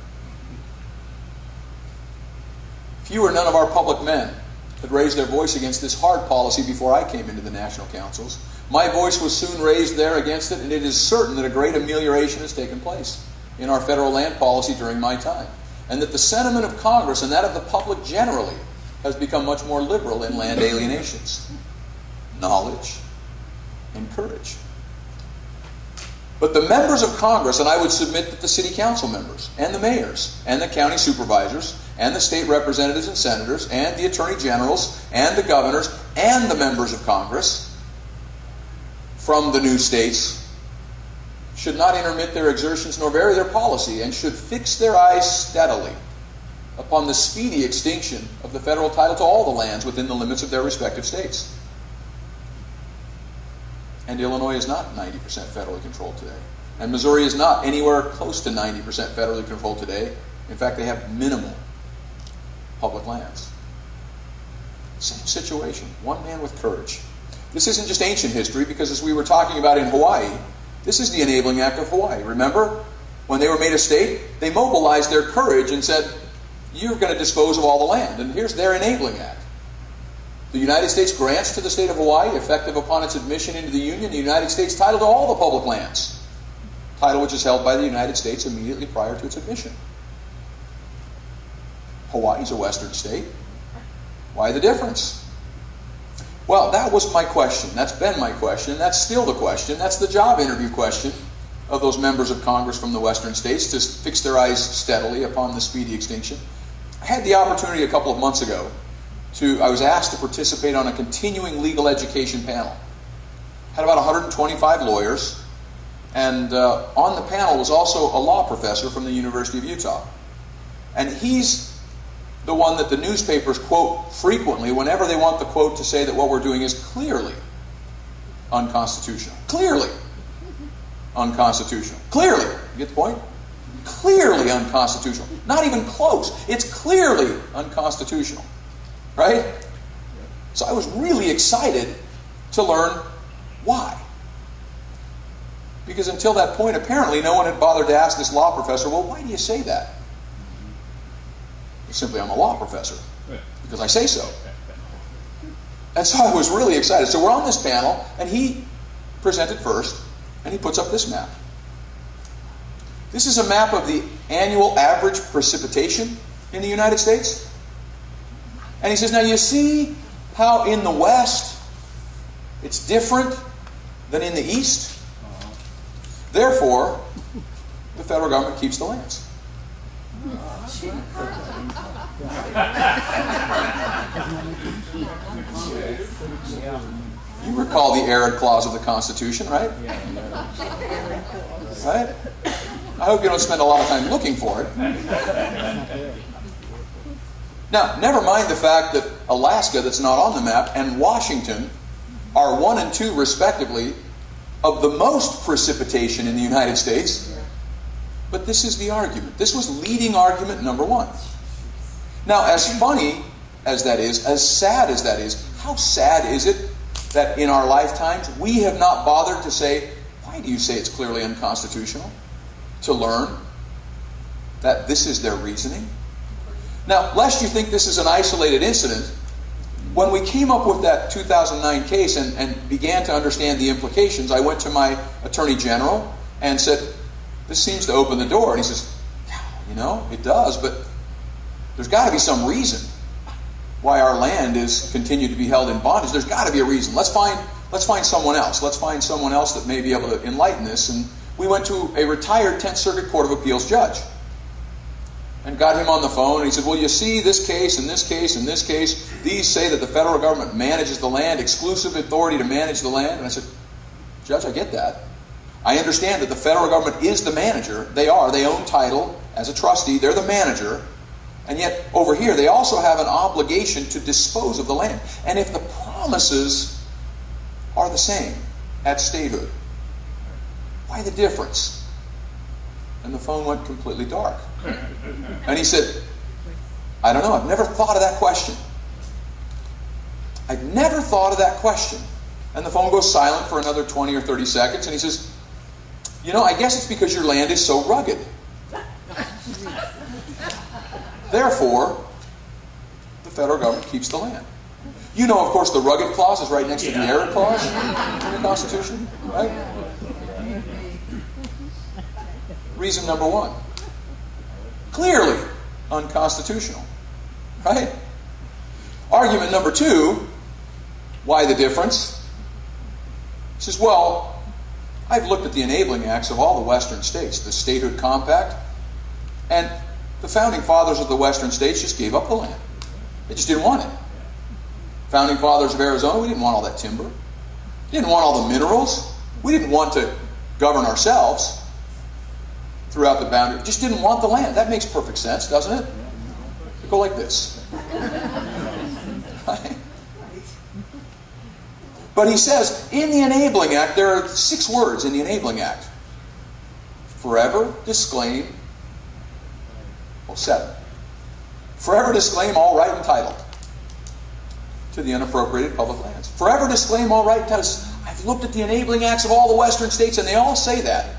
Few or none of our public men had raised their voice against this hard policy before I came into the national councils. My voice was soon raised there against it, and it is certain that a great amelioration has taken place in our federal land policy during my time, and that the sentiment of Congress and that of the public generally has become much more liberal in land alienations, knowledge, and courage. But the members of Congress, and I would submit that the city council members, and the mayors, and the county supervisors, and the state representatives and senators, and the attorney generals, and the governors, and the members of Congress from the new states should not intermit their exertions nor vary their policy, and should fix their eyes steadily upon the speedy extinction of the federal title to all the lands within the limits of their respective states. And Illinois is not 90% federally controlled today. And Missouri is not anywhere close to 90% federally controlled today. In fact, they have minimal public lands. Same situation. One man with courage. This isn't just ancient history, because as we were talking about in Hawaii, this is the Enabling Act of Hawaii. Remember? When they were made a state, they mobilized their courage and said, you're going to dispose of all the land. And here's their Enabling Act. The United States grants to the state of Hawaii, effective upon its admission into the Union, the United States title to all the public lands. Title which is held by the United States immediately prior to its admission. Hawaii is a western state. Why the difference? Well, that was my question. That's been my question. That's still the question. That's the job interview question of those members of Congress from the western states, to fix their eyes steadily upon the speedy extinction. I had the opportunity a couple of months ago I was asked to participate on a continuing legal education panel. Had about 125 lawyers, and on the panel was also a law professor from the University of Utah. And he's the one that the newspapers quote frequently whenever they want the quote to say that what we're doing is clearly unconstitutional. Clearly unconstitutional. Clearly. You get the point? Clearly unconstitutional. Not even close. It's clearly unconstitutional. Right? So I was really excited to learn why. Because until that point, apparently no one had bothered to ask this law professor, well, why do you say that? Simply, I'm a law professor. Because I say so. And so I was really excited. So we're on this panel, and he presented first, and he puts up this map. This is a map of the annual average precipitation in the United States. And he says, now you see how in the West it's different than in the East? Therefore, the federal government keeps the lands. You recall the arid clause of the Constitution, right? Right? I hope you don't spend a lot of time looking for it. Now, never mind the fact that Alaska, that's not on the map, and Washington are 1 and 2, respectively, of the most precipitation in the United States. But this is the argument. This was leading argument number 1. Now, as funny as that is, as sad as that is, how sad is it that in our lifetimes we have not bothered to say, why do you say it's clearly unconstitutional? To learn that this is their reasoning. Now, lest you think this is an isolated incident, when we came up with that 2009 case and began to understand the implications, I went to my Attorney General and said, this seems to open the door. And he says, you know, it does, but there's got to be some reason why our land is continued to be held in bondage. There's got to be a reason. Let's find someone else. Let's find someone else that may be able to enlighten this. And we went to a retired 10th Circuit Court of Appeals judge and got him on the phone. And he said, well, you see, this case and this case and this case, these say that the federal government manages the land, exclusive authority to manage the land. And I said, Judge, I get that. I understand that the federal government is the manager. They own title as a trustee. They're the manager. And yet, over here, they also have an obligation to dispose of the land. And if the promises are the same at statehood, why the difference? And the phone went completely dark. And he said, I don't know, I've never thought of that question. I've never thought of that question. And the phone goes silent for another 20 or 30 seconds, and he says, you know, I guess it's because your land is so rugged. Therefore, the federal government keeps the land. You know, of course, the rugged clause is right next to the arid clause in the Constitution, right? Reason number one. Clearly unconstitutional, right? Argument number two, why the difference? He says, well, I've looked at the enabling acts of all the Western states, the Statehood Compact, and the founding fathers of the Western states just gave up the land. They just didn't want it. Founding fathers of Arizona, we didn't want all that timber. We didn't want all the minerals. We didn't want to govern ourselves throughout the boundary. Just didn't want the land. That makes perfect sense, doesn't it? Go like this. Right? But he says, in the Enabling Act, there are 6 words in the Enabling Act. Forever disclaim, 7. Forever disclaim all right and title to the unappropriated public lands. Forever disclaim all right and title. I've looked at the Enabling Acts of all the Western states, and they all say that.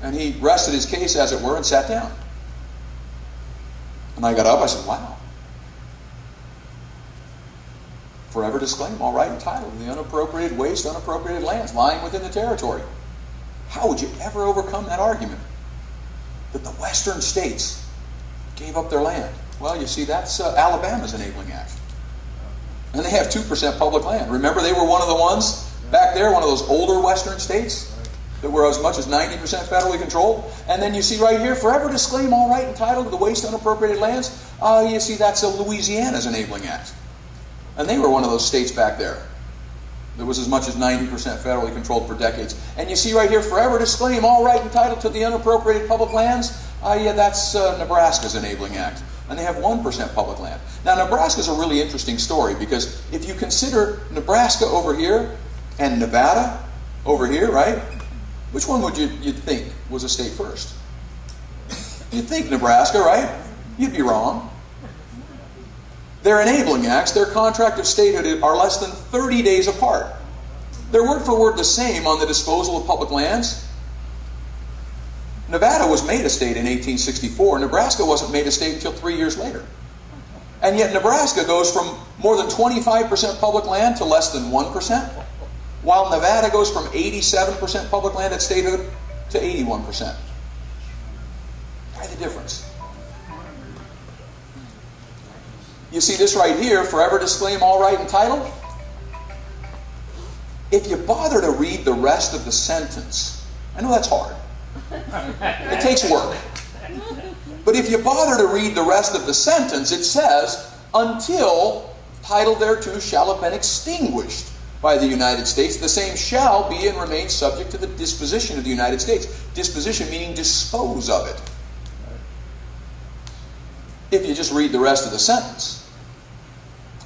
And he rested his case, as it were, and sat down. And I got up, I said, wow. Forever disclaim all right and title to the unappropriated waste, unappropriated lands lying within the territory. How would you ever overcome that argument? That the Western states gave up their land. Well, you see, that's Alabama's Enabling Act. And they have 2% public land. Remember, they were one of the ones back there, one of those older Western states that were as much as 90% federally controlled. And then you see right here, forever disclaim all right and title to the waste, unappropriated lands. You see, that's Louisiana's Enabling Act. And they were one of those states back there that was as much as 90% federally controlled for decades. And you see right here, forever disclaim all right and title to the unappropriated public lands. That's Nebraska's Enabling Act. And they have 1% public land. Now, Nebraska's a really interesting story, because if you consider Nebraska over here and Nevada over here, right? Which one would you'd think was a state first? You'd think Nebraska, right? You'd be wrong. Their enabling acts, their contract of statehood, are less than 30 days apart. They're word for word the same on the disposal of public lands. Nevada was made a state in 1864. Nebraska wasn't made a state until 3 years later. And yet Nebraska goes from more than 25% public land to less than 1%, while Nevada goes from 87% public land at statehood to 81%. Why the difference? You see this right here, forever disclaim all right and title. If you bother to read the rest of the sentence, I know that's hard. It takes work. But if you bother to read the rest of the sentence, it says, until title thereto shall have been extinguished by the United States, the same shall be and remain subject to the disposition of the United States. Disposition meaning dispose of it. If you just read the rest of the sentence.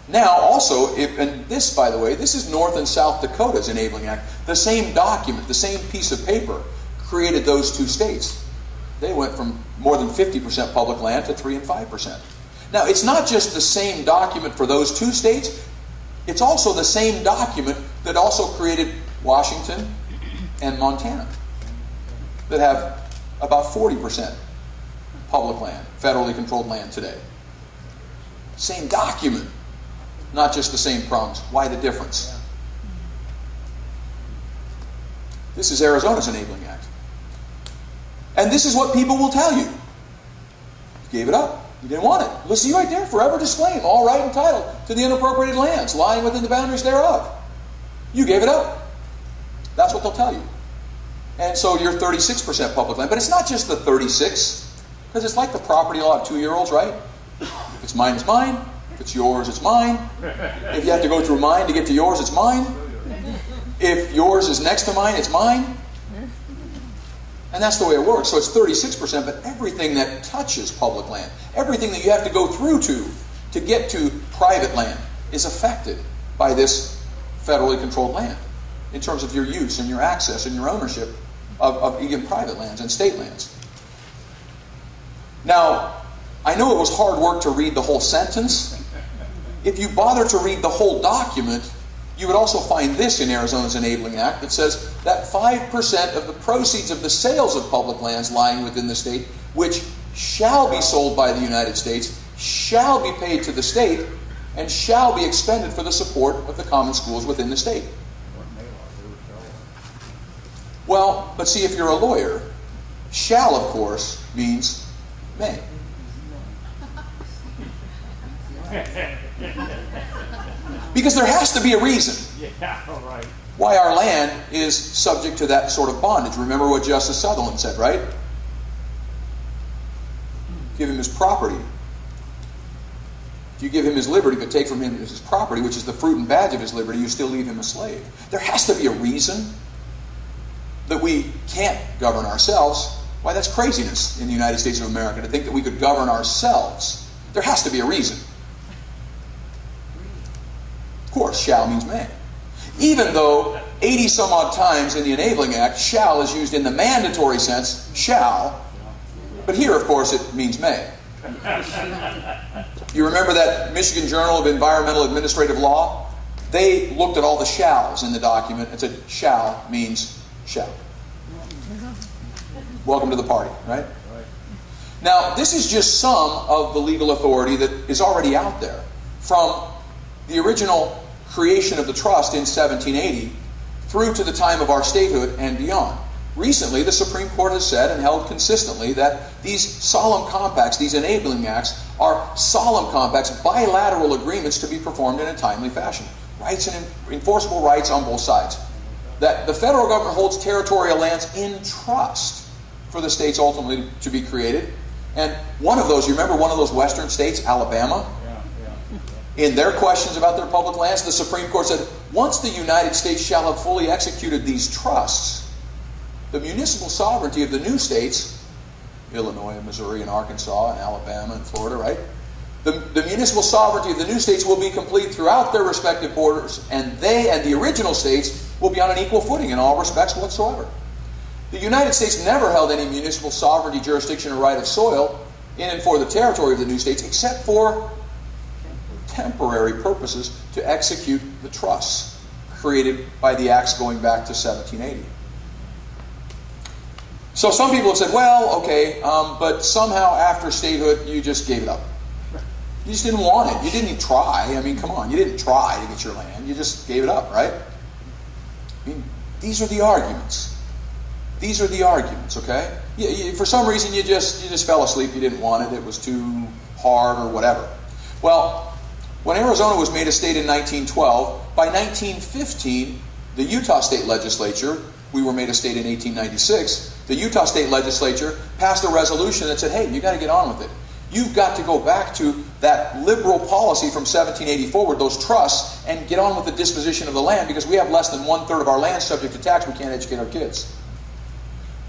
Now, also, and this, by the way, this is North and South Dakota's Enabling Act. The same document, the same piece of paper created those 2 states. They went from more than 50% public land to 3 and 5%. Now, it's not just the same document for those 2 states. It's also the same document that also created Washington and Montana, that have about 40% public land, federally controlled land today. Same document, not just the same problems. Why the difference? This is Arizona's Enabling Act. And this is what people will tell you. You gave it up. You didn't want it. Let's see right there. Forever disclaim all right and title to the unappropriated lands lying within the boundaries thereof. You gave it up. That's what they'll tell you. And so you're 36% public land. But it's not just the 36, because it's like the property law of 2-year-olds, right? If it's mine, it's mine. If it's yours, it's mine. If you have to go through mine to get to yours, it's mine. If yours is next to mine, it's mine. And that's the way it works. So it's 36%, but everything that touches public land, everything that you have to go through to get to private land, is affected by this federally controlled land in terms of your use and your access and your ownership of even private lands and state lands. Now, I know it was hard work to read the whole sentence. If you bother to read the whole document, you would also find this in Arizona's Enabling Act that says that 5% of the proceeds of the sales of public lands lying within the state, which shall be sold by the United States, shall be paid to the state, and shall be expended for the support of the common schools within the state. Well, but see, if you're a lawyer, shall, of course, means may. Because there has to be a reason why our land is subject to that sort of bondage. Remember what Justice Sutherland said, right? Give him his property. If you give him his liberty, but take from him his property, which is the fruit and badge of his liberty, you still leave him a slave. There has to be a reason that we can't govern ourselves. Why, that's craziness in the United States of America to think that we could govern ourselves. There has to be a reason. Of course, shall means may. Even though 80 some odd times in the Enabling Act, shall is used in the mandatory sense, shall. But here, of course, it means may. You remember that Michigan Journal of Environmental Administrative Law? They looked at all the shalls in the document and said, shall means shall. Welcome to the party, right? Now, this is just some of the legal authority that is already out there. From the original creation of the trust in 1780 through to the time of our statehood and beyond. Recently, the Supreme Court has said and held consistently that these solemn compacts, these enabling acts, are solemn compacts, bilateral agreements to be performed in a timely fashion. Rights and enforceable rights on both sides. That the federal government holds territorial lands in trust for the states ultimately to be created. And one of those, you remember one of those western states, Alabama? In their questions about their public lands, the Supreme Court said, once the United States shall have fully executed these trusts, the municipal sovereignty of the new states, Illinois and Missouri and Arkansas and Alabama and Florida, right? The municipal sovereignty of the new states will be complete throughout their respective borders, and they and the original states will be on an equal footing in all respects whatsoever. The United States never held any municipal sovereignty, jurisdiction, or right of soil in and for the territory of the new states, except for temporary purposes to execute the trusts created by the acts going back to 1780. So some people have said, well, okay, but somehow after statehood, you just gave it up. You just didn't want it. You didn't even try. I mean, come on. You didn't try to get your land. You just gave it up, right? I mean, these are the arguments. These are the arguments, okay? For some reason, you just fell asleep. You didn't want it. It was too hard or whatever. Well, when Arizona was made a state in 1912, by 1915, the Utah State Legislature, we were made a state in 1896, the Utah State Legislature passed a resolution that said, hey, you got to get on with it. You've got to go back to that liberal policy from 1780 forward, those trusts, and get on with the disposition of the land because we have less than 1/3 of our land subject to tax. We can't educate our kids.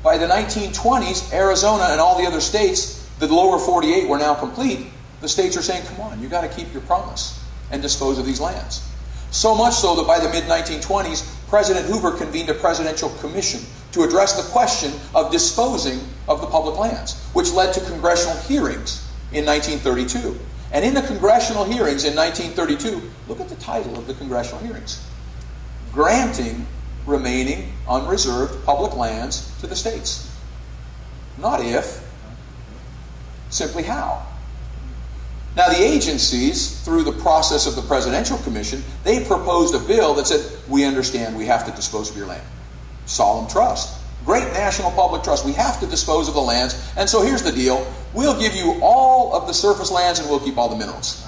By the 1920s, Arizona and all the other states, the lower 48 were now complete. The states are saying, come on, you got to keep your promise and dispose of these lands. So much so that by the mid-1920s, President Hoover convened a presidential commission to address the question of disposing of the public lands, which led to congressional hearings in 1932. And in the congressional hearings in 1932, look at the title of the congressional hearings. Granting remaining unreserved public lands to the states. Not if, simply how. Now the agencies, through the process of the Presidential Commission, they proposed a bill that said, we understand we have to dispose of your land. Solemn trust. Great national public trust. We have to dispose of the lands. And so here's the deal. We'll give you all of the surface lands and we'll keep all the minerals.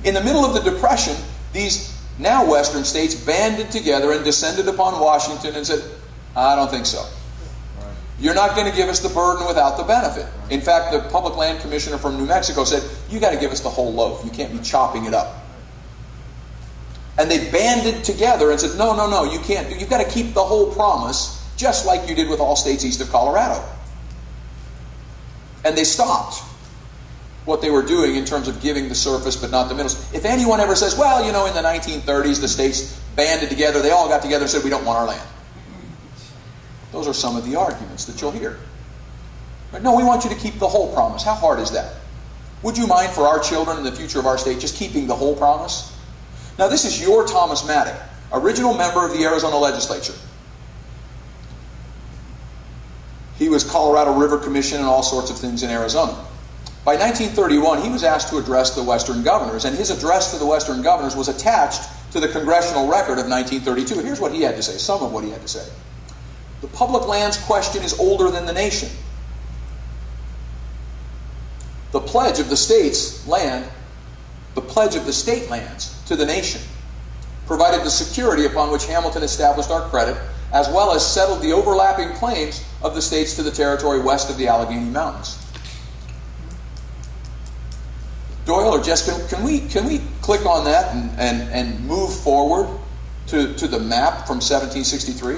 In the middle of the Depression, these now Western states banded together and descended upon Washington and said, I don't think so. You're not going to give us the burden without the benefit. In fact, the Public Land Commissioner from New Mexico said, you got to give us the whole loaf. You can't be chopping it up. And they banded together and said, no, no, no, you can't. You've got to keep the whole promise, just like you did with all states east of Colorado. And they stopped what they were doing in terms of giving the surface but not the minerals. If anyone ever says, well, you know, in the 1930s the states banded together. They all got together and said, we don't want our land. Those are some of the arguments that you'll hear. But no, we want you to keep the whole promise. How hard is that? Would you mind for our children and the future of our state just keeping the whole promise? Now, this is your Thomas Maddock, original member of the Arizona legislature. He was Colorado River Commission and all sorts of things in Arizona. By 1931, he was asked to address the Western governors, and his address to the Western governors was attached to the congressional record of 1932. Here's what he had to say, some of what he had to say. The public lands question is older than the nation. The pledge of the state's land, the pledge of the state lands to the nation, provided the security upon which Hamilton established our credit, as well as settled the overlapping claims of the states to the territory west of the Allegheny Mountains. Doyle or Jess, can we click on that and move forward to the map from 1763?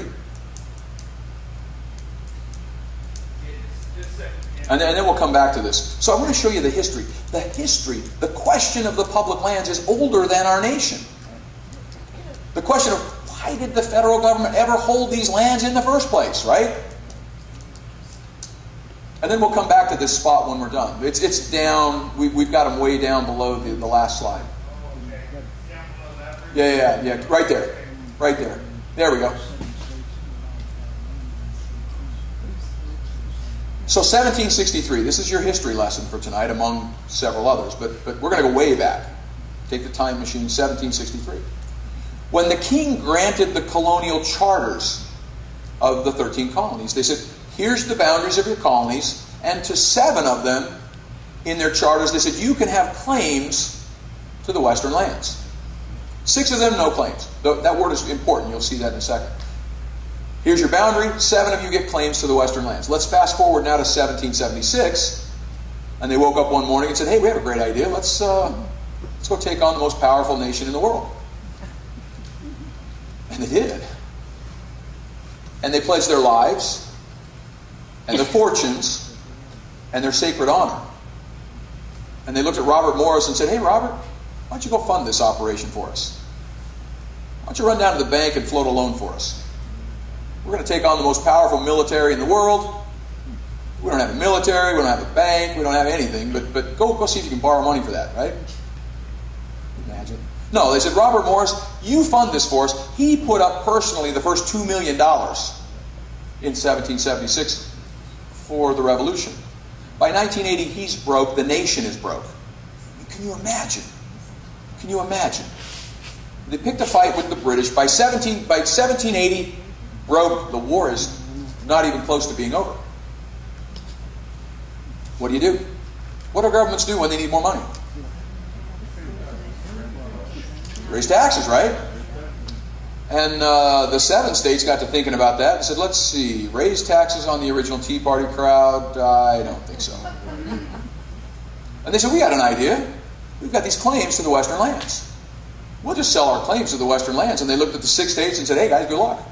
And then we'll come back to this. So I want to show you the history. The question of the public lands is older than our nation. The question of why did the federal government ever hold these lands in the first place, right? And then we'll come back to this spot when we're done. It's down, we've got them way down below the last slide. Yeah, right there. Right there. There we go. So 1763, this is your history lesson for tonight, among several others, but we're going to go way back. Take the time machine, 1763. When the king granted the colonial charters of the 13 colonies, they said, here's the boundaries of your colonies, and to 7 of them, in their charters, they said, you can have claims to the western lands. 6 of them, no claims. That word is important, you'll see that in a second. Here's your boundary, 7 of you get claims to the western lands. Let's fast forward now to 1776, and they woke up one morning and said, hey, we have a great idea, let's go take on the most powerful nation in the world. And they did. And they pledged their lives, and their fortunes, and their sacred honor. And they looked at Robert Morris and said, hey, Robert, why don't you go fund this operation for us? Why don't you run down to the bank and float a loan for us? We're going to take on the most powerful military in the world. We don't have a military, we don't have a bank, we don't have anything, but go see if you can borrow money for that, right? Imagine. No, they said, Robert Morris, you fund this for us. He put up personally the first $2 million in 1776 for the revolution. By 1980, he's broke, the nation is broke. Can you imagine? Can you imagine? They picked a fight with the British. By 1780, broke, the war is not even close to being over. What do? What do governments do when they need more money? Raise taxes, right? And the 7 states got to thinking about that and said, let's see, raise taxes on the original Tea Party crowd? I don't think so. And they said, we got an idea. We've got these claims to the western lands. We'll just sell our claims to the western lands. And they looked at the 6 states and said, hey guys, good luck.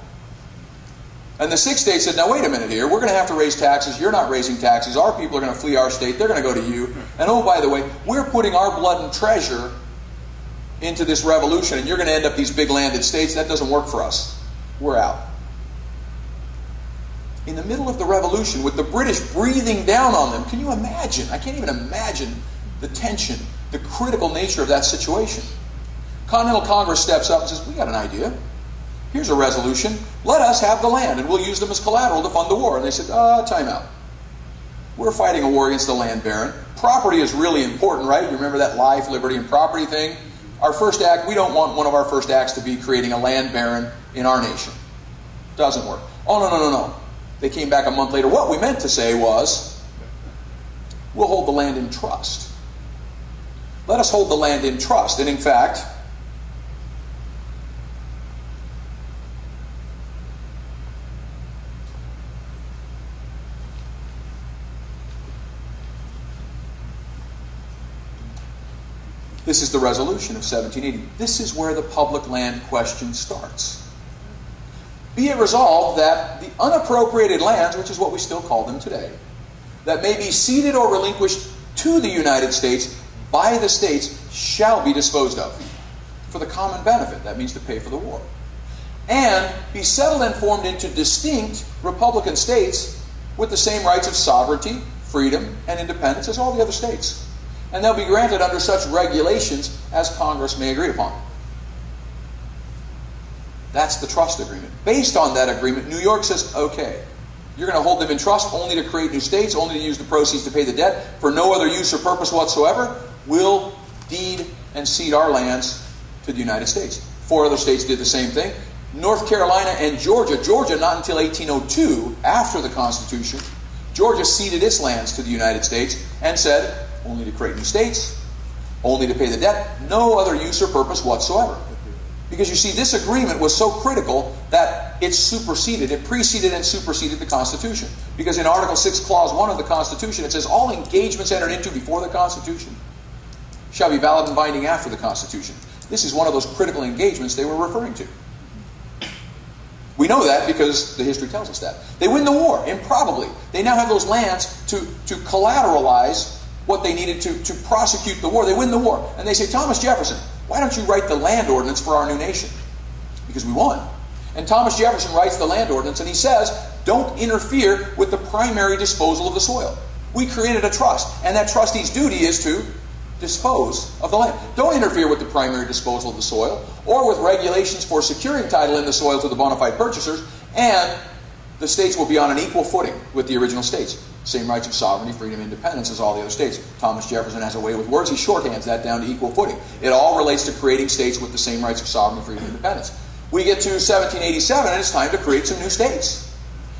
And the 6 states said, now wait a minute here, we're going to have to raise taxes, you're not raising taxes, our people are going to flee our state, they're going to go to you, and oh, by the way, we're putting our blood and treasure into this revolution, and you're going to end up these big landed states. That doesn't work for us. We're out. In the middle of the revolution, with the British breathing down on them, can you imagine? I can't even imagine the tension, the critical nature of that situation. Continental Congress steps up and says, we got an idea. Here's a resolution. Let us have the land, and we'll use them as collateral to fund the war. And they said, time out. We're fighting a war against the land baron. Property is really important, right? You remember that life, liberty, and property thing? Our first act, we don't want one of our first acts to be creating a land baron in our nation. Doesn't work. Oh, no. They came back a month later. What we meant to say was, we'll hold the land in trust. Let us hold the land in trust. And in fact, this is the resolution of 1780. This is where the public land question starts. Be it resolved that the unappropriated lands, which is what we still call them today, that may be ceded or relinquished to the United States by the states shall be disposed of. for the common benefit. That means to pay for the war. And be settled and formed into distinct republican states with the same rights of sovereignty, freedom, and independence as all the other states. And they'll be granted under such regulations as Congress may agree upon. That's the trust agreement. Based on that agreement, New York says, okay, you're going to hold them in trust only to create new states, only to use the proceeds to pay the debt, for no other use or purpose whatsoever. We'll deed and cede our lands to the United States. 4 other states did the same thing. North Carolina and Georgia. Georgia, not until 1802, after the Constitution, Georgia ceded its lands to the United States and said, only to create new states, only to pay the debt, no other use or purpose whatsoever. Because you see, this agreement was so critical that it preceded and superseded the Constitution. Because in Article 6, Clause 1 of the Constitution, it says, all engagements entered into before the Constitution shall be valid and binding after the Constitution. This is one of those critical engagements they were referring to. We know that because the history tells us that. They win the war, improbably. They now have those lands to collateralize what they needed to prosecute the war. They win the war. And they say, Thomas Jefferson, why don't you write the land ordinance for our new nation? Because we won. And Thomas Jefferson writes the land ordinance, and he says, don't interfere with the primary disposal of the soil. We created a trust, and that trustee's duty is to dispose of the land. Don't interfere with the primary disposal of the soil, or with regulations for securing title in the soil to the bona fide purchasers, and the states will be on an equal footing with the original states. Same rights of sovereignty, freedom, independence as all the other states. Thomas Jefferson has a way with words. He shorthands that down to equal footing. It all relates to creating states with the same rights of sovereignty, freedom, and independence. We get to 1787, and it's time to create some new states.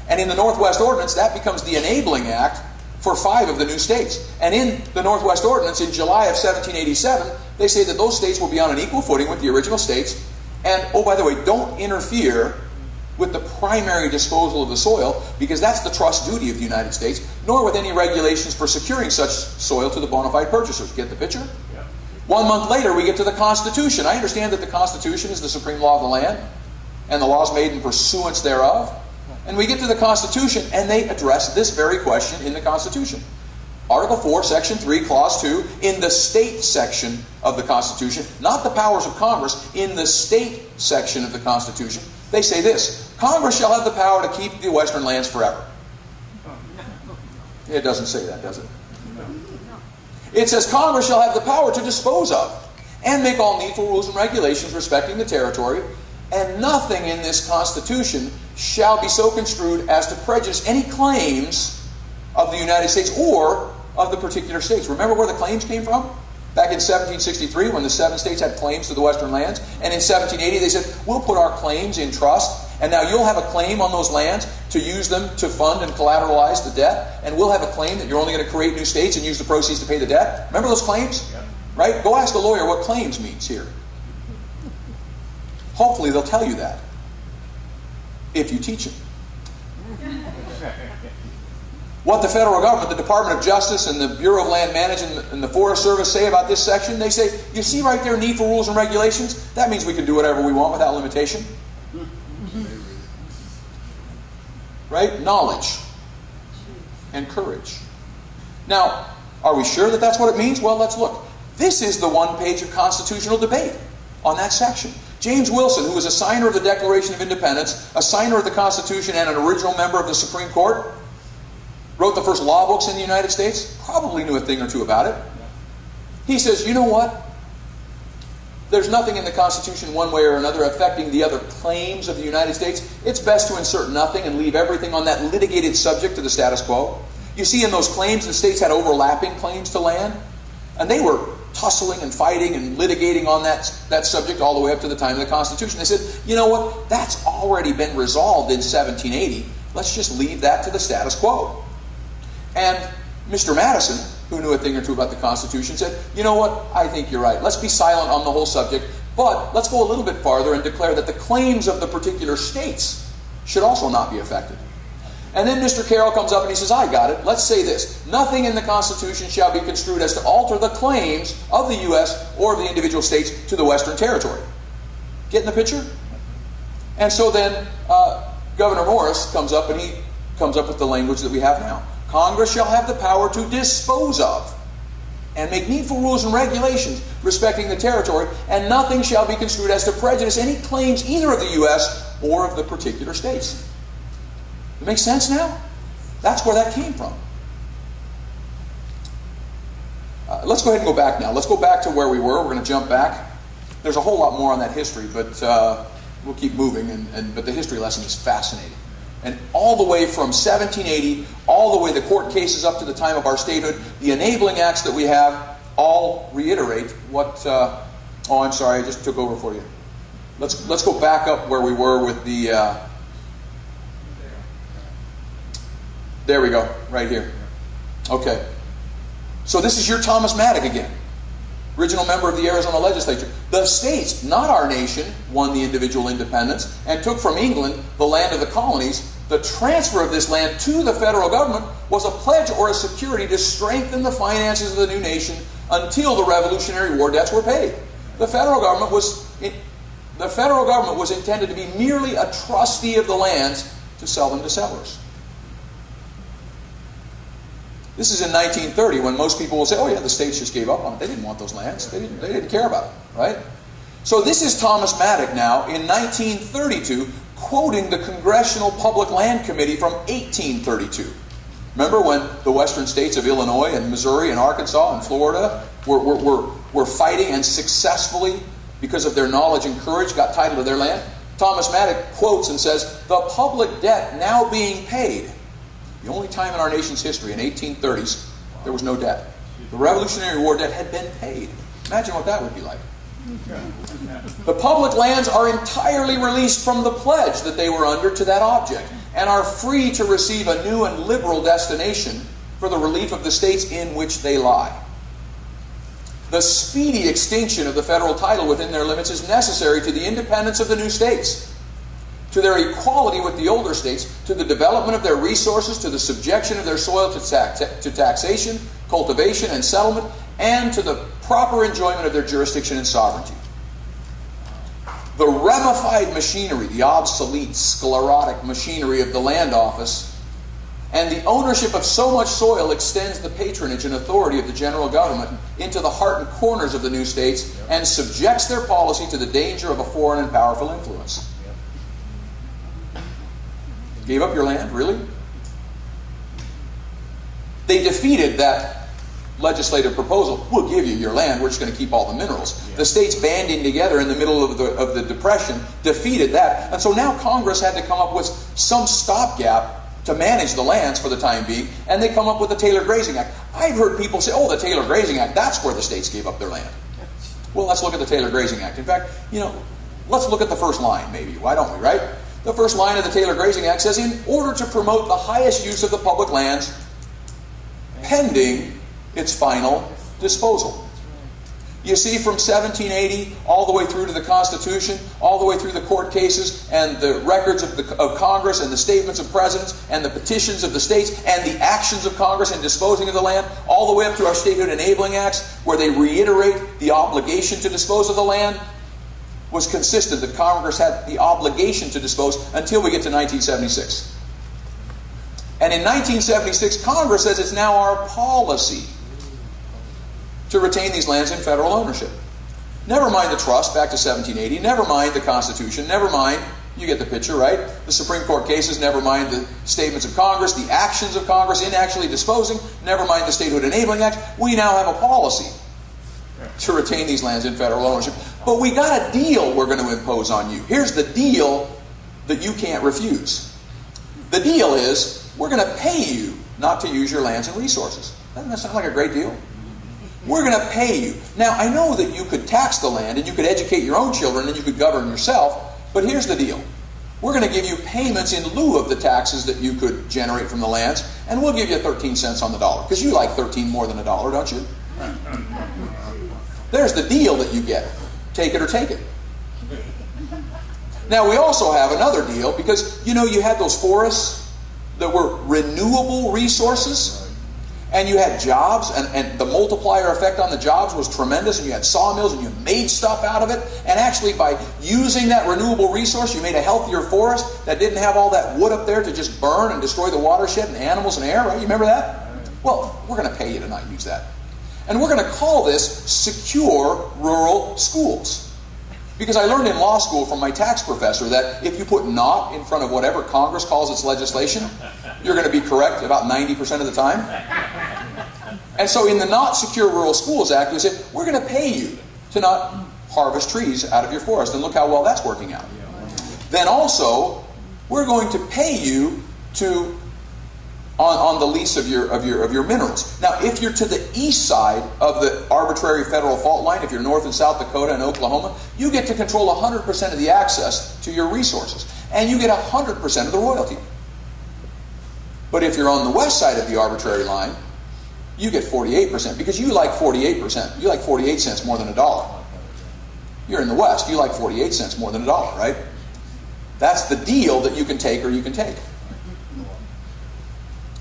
And in the Northwest Ordinance, that becomes the enabling act for 5 of the new states. And in the Northwest Ordinance, in July of 1787, they say that those states will be on an equal footing with the original states. And, oh, by the way, don't interfere with the primary disposal of the soil, because that's the trust duty of the United States, nor with any regulations for securing such soil to the bona fide purchasers. Get the picture? Yeah. 1 month later, we get to the Constitution. I understand that the Constitution is the supreme law of the land, and the laws made in pursuance thereof. And we get to the Constitution, and they address this very question in the Constitution. Article 4, Section 3, Clause 2, in the state section of the Constitution, not the powers of Congress, in the state section of the Constitution, they say this: Congress shall have the power to keep the western lands forever. It doesn't say that, does it? It says Congress shall have the power to dispose of and make all needful rules and regulations respecting the territory, and nothing in this Constitution shall be so construed as to prejudice any claims of the United States or of the particular states. Remember where the claims came from? Back in 1763, when the 7 states had claims to the western lands, and in 1780 they said, we'll put our claims in trust, and now you'll have a claim on those lands to use them to fund and collateralize the debt, and we'll have a claim that you're only going to create new states and use the proceeds to pay the debt. Remember those claims? Yeah. Right? Go ask a lawyer what claims means here. Hopefully they'll tell you that, if you teach them. What the federal government, the Department of Justice and the Bureau of Land Management and the Forest Service say about this section, they say, you see right there, needful rules and regulations? That means we can do whatever we want without limitation. Right? Knowledge and courage. Now, are we sure that that's what it means? Well, let's look. This is the 1 page of constitutional debate on that section. James Wilson, who was a signer of the Declaration of Independence, a signer of the Constitution, and an original member of the Supreme Court, wrote the first law books in the United States, probably knew a thing or two about it. He says, you know what? There's nothing in the Constitution one way or another affecting the other claims of the United States. It's best to insert nothing and leave everything on that litigated subject to the status quo. You see, in those claims, the states had overlapping claims to land, and they were tussling and fighting and litigating on that subject all the way up to the time of the Constitution. They said, you know what? That's already been resolved in 1780. Let's just leave that to the status quo. And Mr. Madison, who knew a thing or two about the Constitution, said, you know what, I think you're right. Let's be silent on the whole subject, but let's go a little bit farther and declare that the claims of the particular states should also not be affected. And then Mr. Carroll comes up and he says, I got it. Let's say this: nothing in the Constitution shall be construed as to alter the claims of the U.S. or of the individual states to the Western Territory. Getting the picture? And so then Governor Morris comes up and he comes up with the language that we have now. Congress shall have the power to dispose of and make needful rules and regulations respecting the territory, and nothing shall be construed as to prejudice any claims either of the U.S. or of the particular states. It makes sense now? That's where that came from. Let's go ahead and go back now. Let's go back to where we were. We're going to jump back. There's a whole lot more on that history, but we'll keep moving. But the history lesson is fascinating. And all the way from 1780, all the way the court cases up to the time of our statehood, the enabling acts that we have all reiterate what... oh, I'm sorry, I just took over for you. Let's go back up where we were with the... there we go, right here. Okay. So this is your Thomas Maddock again, original member of the Arizona legislature. The states, not our nation, won the individual independence and took from England the land of the colonies. The transfer of this land to the federal government was a pledge or a security to strengthen the finances of the new nation until the Revolutionary War debts were paid. The federal government was intended to be merely a trustee of the lands to sell them to settlers. This is in 1930 when most people will say, oh yeah, the states just gave up on it. They didn't want those lands. They didn't care about it, right? So this is Thomas Maddock now in 1932 quoting the Congressional Public Land Committee from 1832. Remember when the western states of Illinois and Missouri and Arkansas and Florida were fighting and successfully, because of their knowledge and courage, got title to their land? Thomas Maddock quotes and says, the public debt now being paid. The only time in our nation's history, in 1830s, there was no debt. The Revolutionary War debt had been paid. Imagine what that would be like. The public lands are entirely released from the pledge that they were under to that object and are free to receive a new and liberal destination for the relief of the states in which they lie. The speedy extinction of the federal title within their limits is necessary to the independence of the new states, to their equality with the older states, to the development of their resources, to the subjection of their soil to taxation, cultivation, and settlement, and to the proper enjoyment of their jurisdiction and sovereignty. The ramified machinery, the obsolete, sclerotic machinery of the land office, and the ownership of so much soil extends the patronage and authority of the general government into the heart and corners of the new states and subjects their policy to the danger of a foreign and powerful influence. Gave up your land? Really? They defeated that legislative proposal. We'll give you your land, we're just going to keep all the minerals. The states banding together in the middle of the Depression defeated that. And so now Congress had to come up with some stopgap to manage the lands for the time being, and they come up with the Taylor Grazing Act. I've heard people say, oh, the Taylor Grazing Act, that's where the states gave up their land. Well, let's look at the Taylor Grazing Act. In fact, let's look at the first line, maybe. Why don't we, right? The first line of the Taylor Grazing Act says, in order to promote the highest use of the public lands, pending its final disposal. You see, from 1780 all the way through to the Constitution, all the way through the court cases and the records of Congress and the statements of presidents and the petitions of the states and the actions of Congress in disposing of the land, all the way up to our statehood enabling acts, where they reiterate the obligation to dispose of the land, was consistent that Congress had the obligation to dispose until we get to 1976. And in 1976, Congress says it's now our policy to retain these lands in federal ownership. Never mind the trust back to 1780, never mind the Constitution, never mind, you get the picture, right? The Supreme Court cases, never mind the statements of Congress, the actions of Congress in actually disposing, never mind the Statehood Enabling Act. We now have a policy to retain these lands in federal ownership. But we got a deal we're going to impose on you. Here's the deal that you can't refuse. The deal is, we're going to pay you not to use your lands and resources. Doesn't that sound like a great deal? We're going to pay you. Now, I know that you could tax the land and you could educate your own children and you could govern yourself, but here's the deal. We're going to give you payments in lieu of the taxes that you could generate from the lands, and we'll give you 13 cents on the dollar, because you like 13 more than a dollar, don't you? There's the deal that you get. Take it or take it. Now, we also have another deal, because, you had those forests that were renewable resources, and you had jobs, and the multiplier effect on the jobs was tremendous, and you had sawmills, and you made stuff out of it, and actually by using that renewable resource, you made a healthier forest that didn't have all that wood up there to just burn and destroy the watershed and animals and air, right? You remember that? Well, we're going to pay you to not use that. And we're going to call this secure rural schools. Because I learned in law school from my tax professor that if you put "not" in front of whatever Congress calls its legislation, you're going to be correct about 90% of the time. And so in the Not Secure Rural Schools Act, we said, we're going to pay you to not harvest trees out of your forest. And look how well that's working out. Then also, we're going to pay you to on the lease of your minerals. Now, if you're to the east side of the arbitrary federal fault line, if you're North and South Dakota and Oklahoma, you get to control 100% of the access to your resources. And you get 100% of the royalty. But if you're on the west side of the arbitrary line, you get 48%, because you like 48%. You like 48 cents more than $1. You're in the west, you like 48 cents more than $1, right? That's the deal that you can take or you can take.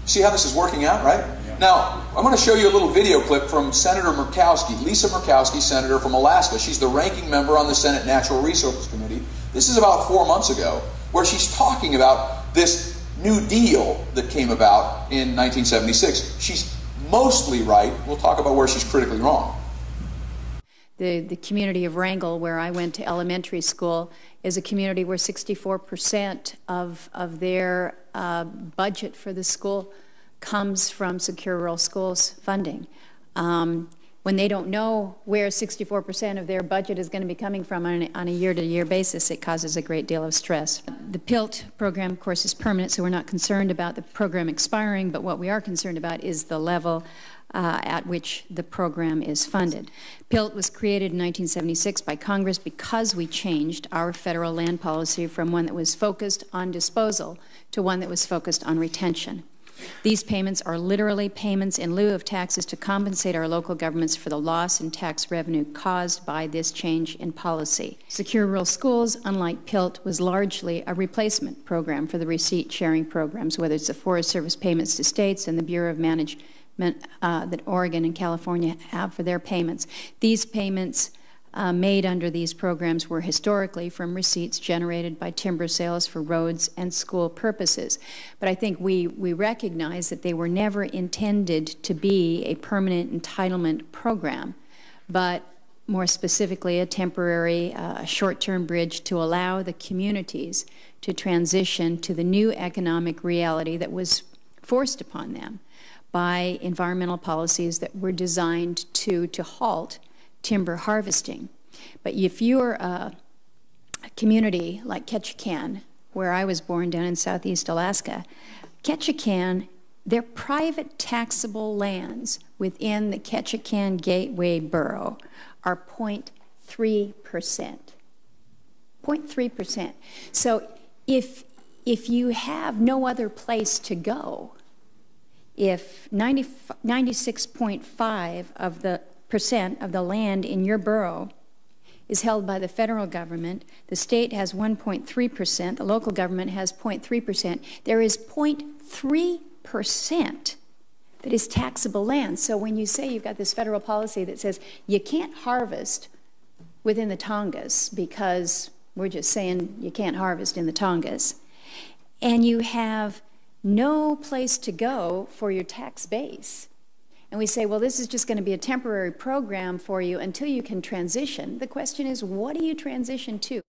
See how this is working out, right? Now, I'm going to show you a little video clip from Senator Murkowski, Lisa Murkowski, senator from Alaska. She's the ranking member on the Senate Natural Resources Committee. This is about 4 months ago, where she's talking about this New Deal that came about in 1976. She's mostly right. We'll talk about where she's critically wrong. The community of Wrangell, where I went to elementary school, is a community where 64% of their budget for the school comes from Secure Rural Schools funding. When they don't know where 64% of their budget is going to be coming from on a year-to-year basis, it causes a great deal of stress. The PILT program, of course, is permanent, so we're not concerned about the program expiring, but what we are concerned about is the level at which the program is funded. PILT was created in 1976 by Congress because we changed our federal land policy from one that was focused on disposal to one that was focused on retention. These payments are literally payments in lieu of taxes to compensate our local governments for the loss in tax revenue caused by this change in policy. Secure Rural Schools, unlike PILT, was largely a replacement program for the receipt-sharing programs, whether it's the Forest Service payments to states and the Bureau of Management that Oregon and California have for their payments. These payments made under these programs were historically from receipts generated by timber sales for roads and school purposes. But I think we recognize that they were never intended to be a permanent entitlement program, but more specifically a temporary, short-term bridge to allow the communities to transition to the new economic reality that was forced upon them by environmental policies that were designed to halt timber harvesting. But if you're a community like Ketchikan, where I was born down in southeast Alaska, Ketchikan, their private taxable lands within the Ketchikan Gateway Borough are 0.3%. 0.3%. So if you have no other place to go, if 96.5% of the land in your borough is held by the federal government, the state has 1.3%, the local government has 0.3%, there is 0.3% that is taxable land. So when you say you've got this federal policy that says you can't harvest within the Tongass because we're just saying you can't harvest in the Tongass, and you have no place to go for your tax base, and we say, well, this is just going to be a temporary program for you until you can transition. The question is, what do you transition to?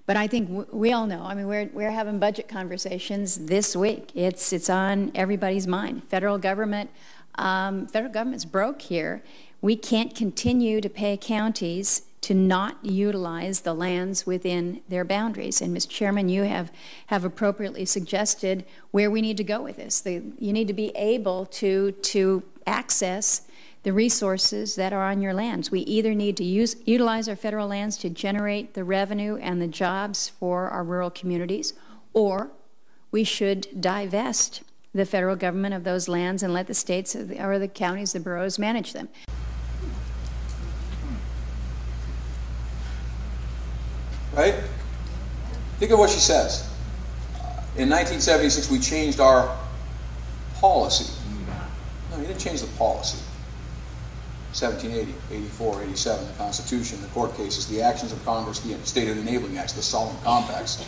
But I think we all know, I mean, we're having budget conversations this week. It's on everybody's mind. Federal government's broke here. We can't continue to pay counties to not utilize the lands within their boundaries. And, Mr. Chairman, you have appropriately suggested where we need to go with this. You need to be able to access the resources that are on your lands. We either need to utilize our federal lands to generate the revenue and the jobs for our rural communities, or we should divest the federal government of those lands and let the states or the counties, the boroughs manage them. Right? Think of what she says. In 1976, we changed our policy. No, you didn't change the policy. 1780, 84, 87, the Constitution, the court cases, the actions of Congress, the Statehood Enabling Acts, the Solemn Compacts,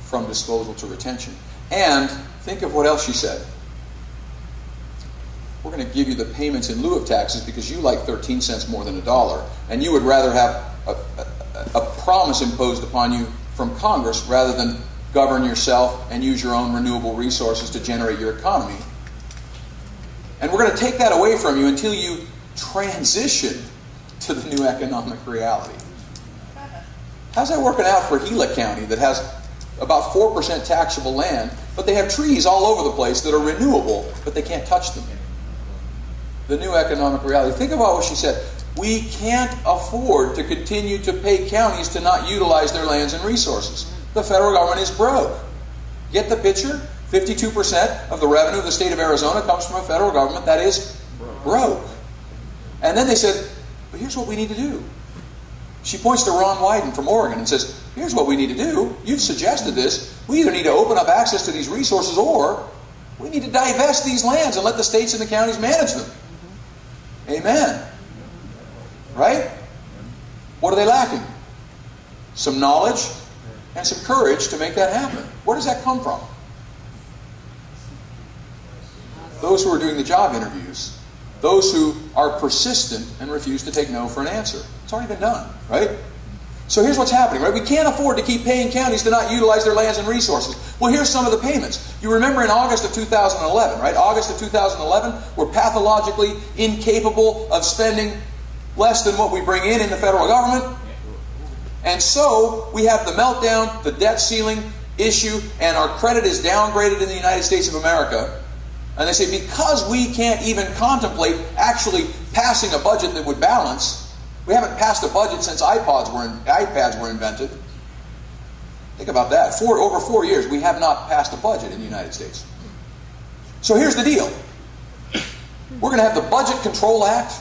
from disposal to retention. And think of what else she said. we're going to give you the payments in lieu of taxes because you like 13 cents more than $1, and you would rather have a promise imposed upon you from Congress rather than govern yourself and use your own renewable resources to generate your economy. And we're going to take that away from you until you transition to the new economic reality. How's that working out for Gila County that has about 4% taxable land, but they have trees all over the place that are renewable, but they can't touch them? The new economic reality. Think about what she said. We can't afford to continue to pay counties to not utilize their lands and resources. The federal government is broke. Get the picture? 52% of the revenue of the state of Arizona comes from a federal government that is broke. And then they said, but here's what we need to do. She points to Ron Wyden from Oregon and says, here's what we need to do. You've suggested this. We either need to open up access to these resources or we need to divest these lands and let the states and the counties manage them. Amen. Right? What are they lacking? Some knowledge and some courage to make that happen. Where does that come from? Those who are doing the job interviews. Those who are persistent and refuse to take no for an answer. It's already been done, right? So here's what's happening, right? We can't afford to keep paying counties to not utilize their lands and resources. Well, here's some of the payments. You remember in August of 2011, right? August of 2011, we're pathologically incapable of spending less than what we bring in the federal government. And so we have the meltdown, the debt ceiling issue, and our credit is downgraded in the United States of America. And they say because we can't even contemplate actually passing a budget that would balance, we haven't passed a budget since iPads were invented. Think about that. Over 4 years, we have not passed a budget in the United States. So here's the deal. We're going to have the Budget Control Act.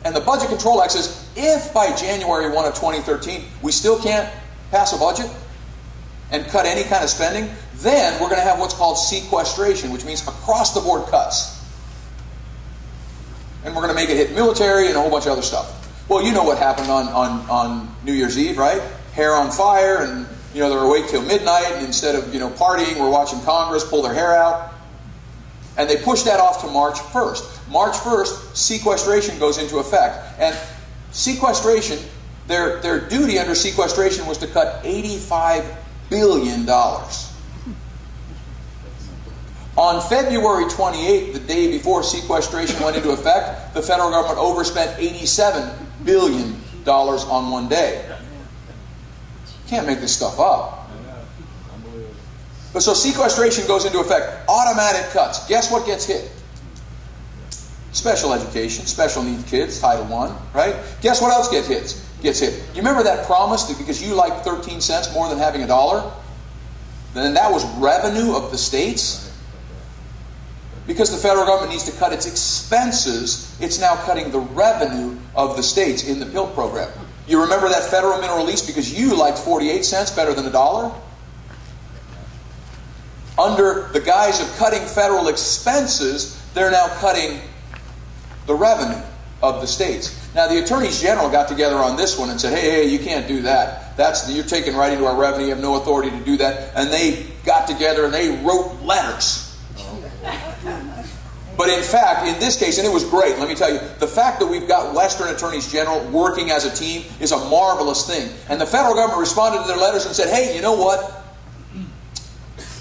And the Budget Control Act says, if by January 1 of 2013, we still can't pass a budget and cut any kind of spending, then we're going to have what's called sequestration, which means across-the-board cuts. And we're going to make it hit military and a whole bunch of other stuff. Well, you know what happened on New Year's Eve, right? Hair on fire, and they're awake till midnight, and instead of partying, we're watching Congress pull their hair out. And they pushed that off to March 1st. March 1st, sequestration goes into effect. And sequestration, their duty under sequestration was to cut $85 billion. On February 28th, the day before sequestration went into effect, the federal government overspent $87 billion on one day. Can't make this stuff up. But so sequestration goes into effect. Automatic cuts. Guess what gets hit? Special education, special needs kids, Title I, right? Guess what else gets hit? You remember that promise that because you like 13 cents more than having $1? Then that was revenue of the states? Because the federal government needs to cut its expenses, it's now cutting the revenue of the states in the PILT program. You remember that federal mineral lease because you liked 48 cents better than $1? Under the guise of cutting federal expenses, they're now cutting the revenue of the states. Now, the attorneys general got together on this one and said, hey, you can't do that. You're taking right into our revenue. You have no authority to do that. And they got together and they wrote letters. But in fact, in this case, and it was great, let me tell you, the fact that we've got Western attorneys general working as a team is a marvelous thing. And the federal government responded to their letters and said, hey, you know what?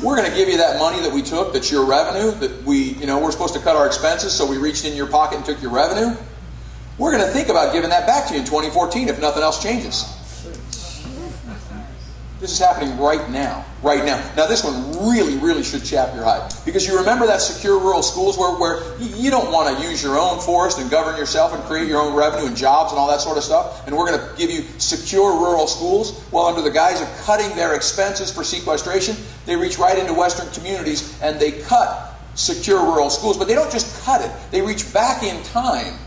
We're going to give you that money that we took, that's your revenue, that we're supposed to cut our expenses, so we reached in your pocket and took your revenue. We're going to think about giving that back to you in 2014 if nothing else changes. This is happening right now. Right now. Now this one really, really should chap your hide. Because you remember that secure rural schools where you don't want to use your own forest and govern yourself and create your own revenue and jobs and all that sort of stuff. And we're going to give you secure rural schools. Well, under the guise of cutting their expenses for sequestration, they reach right into Western communities and they cut secure rural schools. But they don't just cut it. They reach back in time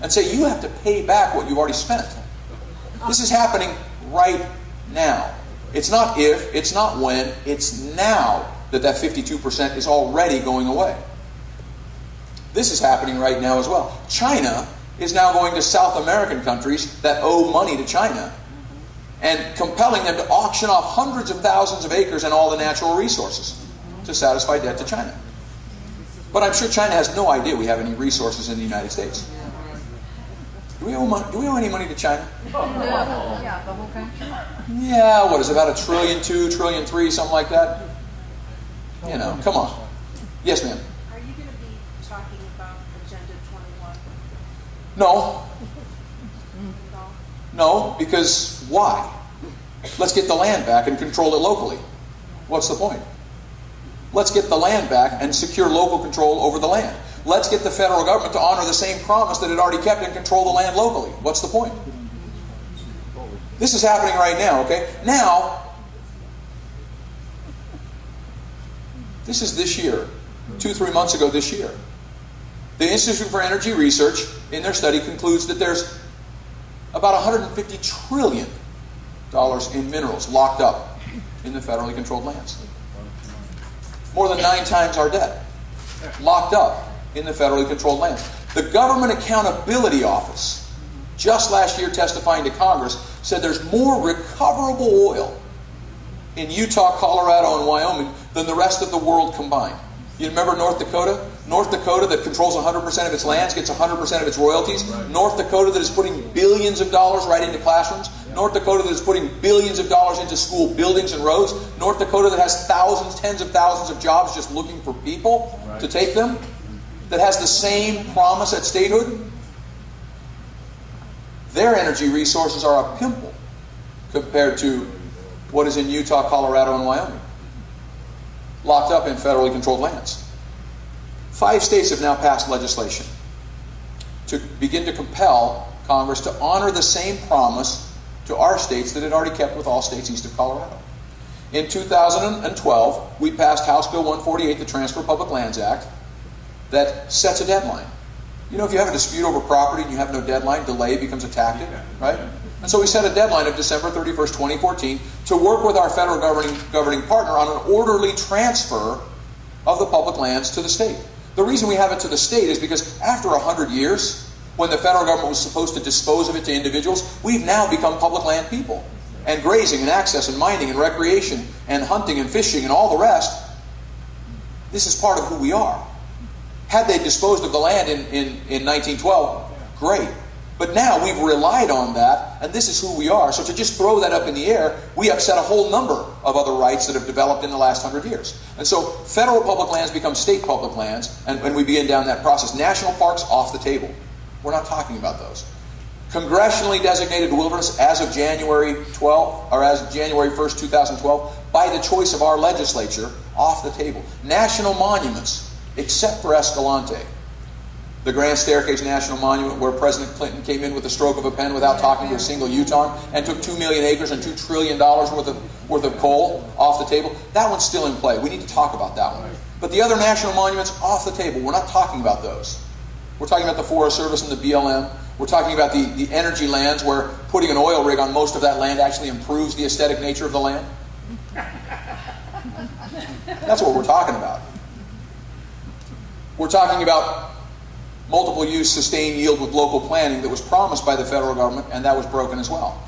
and say, you have to pay back what you've already spent. This is happening right now. It's not if, it's not when, it's now that 52% is already going away. This is happening right now as well. China is now going to South American countries that owe money to China and compelling them to auction off hundreds of thousands of acres and all the natural resources to satisfy debt to China. But I'm sure China has no idea we have any resources in the United States. Do we owe any money to China? Yeah, the whole country. Yeah, what is it, about $1.2 trillion, $1.3 trillion, something like that? You know, come on. Yes, ma'am. Are you going to be talking about Agenda 21? No. No, because why? Let's get the land back and control it locally. What's the point? Let's get the land back and secure local control over the land. Let's get the federal government to honor the same promise that it already kept and control the land locally. What's the point? This is happening right now, okay? Now, this is this year, 2-3 months ago this year. The Institute for Energy Research, in their study, concludes that there's about $150 trillion in minerals locked up in the federally controlled lands. More than 9 times our debt. Locked up in the federally controlled lands. The Government Accountability Office, just last year testifying to Congress, said there's more recoverable oil in Utah, Colorado, and Wyoming than the rest of the world combined. You remember North Dakota? North Dakota that controls 100% of its lands gets 100% of its royalties. Right. North Dakota that is putting billions of dollars right into classrooms. Yeah. North Dakota that is putting billions of dollars into school buildings and roads. North Dakota that has thousands, tens of thousands of jobs just looking for people to take them. That has the same promise at statehood. Their energy resources are a pimple compared to what is in Utah, Colorado, and Wyoming. Locked up in federally controlled lands. 5 states have now passed legislation to begin to compel Congress to honor the same promise to our states that it already kept with all states east of Colorado. In 2012, we passed House Bill 148, the Transfer Public Lands Act, that sets a deadline. You know, if you have a dispute over property and you have no deadline, delay becomes a tactic, right? And so we set a deadline of December 31st, 2014 to work with our federal governing partner on an orderly transfer of the public lands to the state. The reason we have it to the state is because after 100 years, when the federal government was supposed to dispose of it to individuals, we've now become public land people. And grazing and access and mining and recreation and hunting and fishing and all the rest, this is part of who we are. Had they disposed of the land in 1912, great. But now we've relied on that, and this is who we are. So to just throw that up in the air, we upset a whole number of other rights that have developed in the last 100 years. And so federal public lands become state public lands, and we begin down that process. National parks, off the table. We're not talking about those. Congressionally designated wilderness as of January 1st, 2012, by the choice of our legislature, off the table. National monuments, except for Escalante. The Grand Staircase National Monument, where President Clinton came in with the stroke of a pen without talking to a single Utah and took 2 million acres and $2 trillion worth of coal off the table. That one's still in play. We need to talk about that one. But the other national monuments, off the table. We're not talking about those. We're talking about the Forest Service and the BLM. We're talking about the energy lands, where putting an oil rig on most of that land actually improves the aesthetic nature of the land. That's what we're talking about. We're talking about multiple use, sustained yield with local planning that was promised by the federal government, and that was broken as well.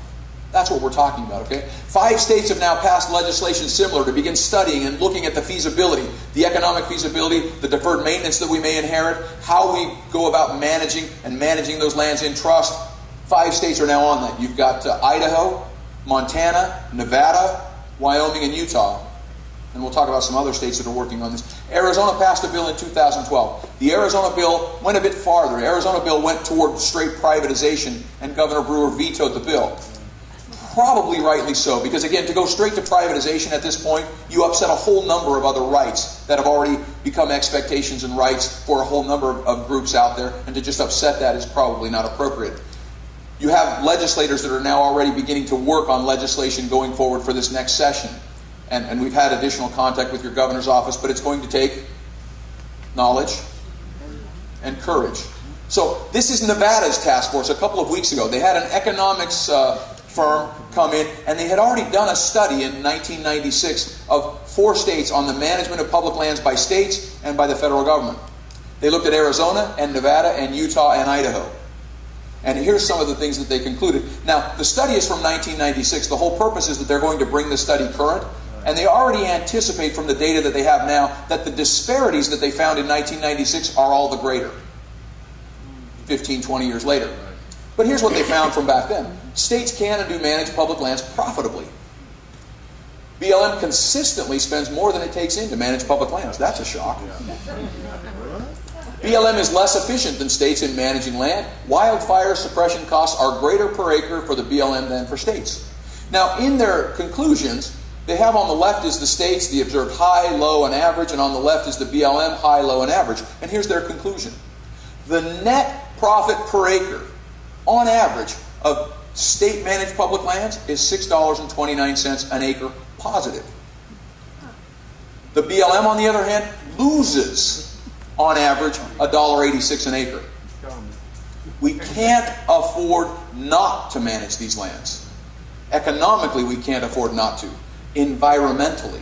That's what we're talking about, okay? 5 states have now passed legislation similar to begin studying and looking at the feasibility, the economic feasibility, the deferred maintenance that we may inherit, how we go about managing those lands in trust. 5 states are now on that. You've got Idaho, Montana, Nevada, Wyoming, and Utah. And we'll talk about some other states that are working on this. Arizona passed a bill in 2012. The Arizona bill went a bit farther. The Arizona bill went toward straight privatization, and Governor Brewer vetoed the bill. Probably rightly so, because again, to go straight to privatization at this point, you upset a whole number of other rights that have already become expectations and rights for a whole number of groups out there, and to just upset that is probably not appropriate. You have legislators that are now already beginning to work on legislation going forward for this next session. And we've had additional contact with your governor's office, but it's going to take knowledge and courage. So this is Nevada's task force. A couple of weeks ago, they had an economics firm come in, and they had already done a study in 1996 of 4 states on the management of public lands by states and by the federal government. They looked at Arizona and Nevada and Utah and Idaho. And here's some of the things that they concluded. Now, the study is from 1996. The whole purpose is that they're going to bring the study current. And they already anticipate from the data that they have now that the disparities that they found in 1996 are all the greater 15, 20 years later. But here's what they found from back then. States can and do manage public lands profitably. BLM consistently spends more than it takes in to manage public lands. That's a shock. BLM is less efficient than states in managing land. Wildfire suppression costs are greater per acre for the BLM than for states. Now, in their conclusions, they have on the left is the states, the observed high, low, and average, and on the left is the BLM high, low, and average. And here's their conclusion. The net profit per acre, on average, of state-managed public lands is $6.29 an acre positive. The BLM, on the other hand, loses, on average, $1.86 an acre. We can't afford not to manage these lands. Economically, we can't afford not to. Environmentally,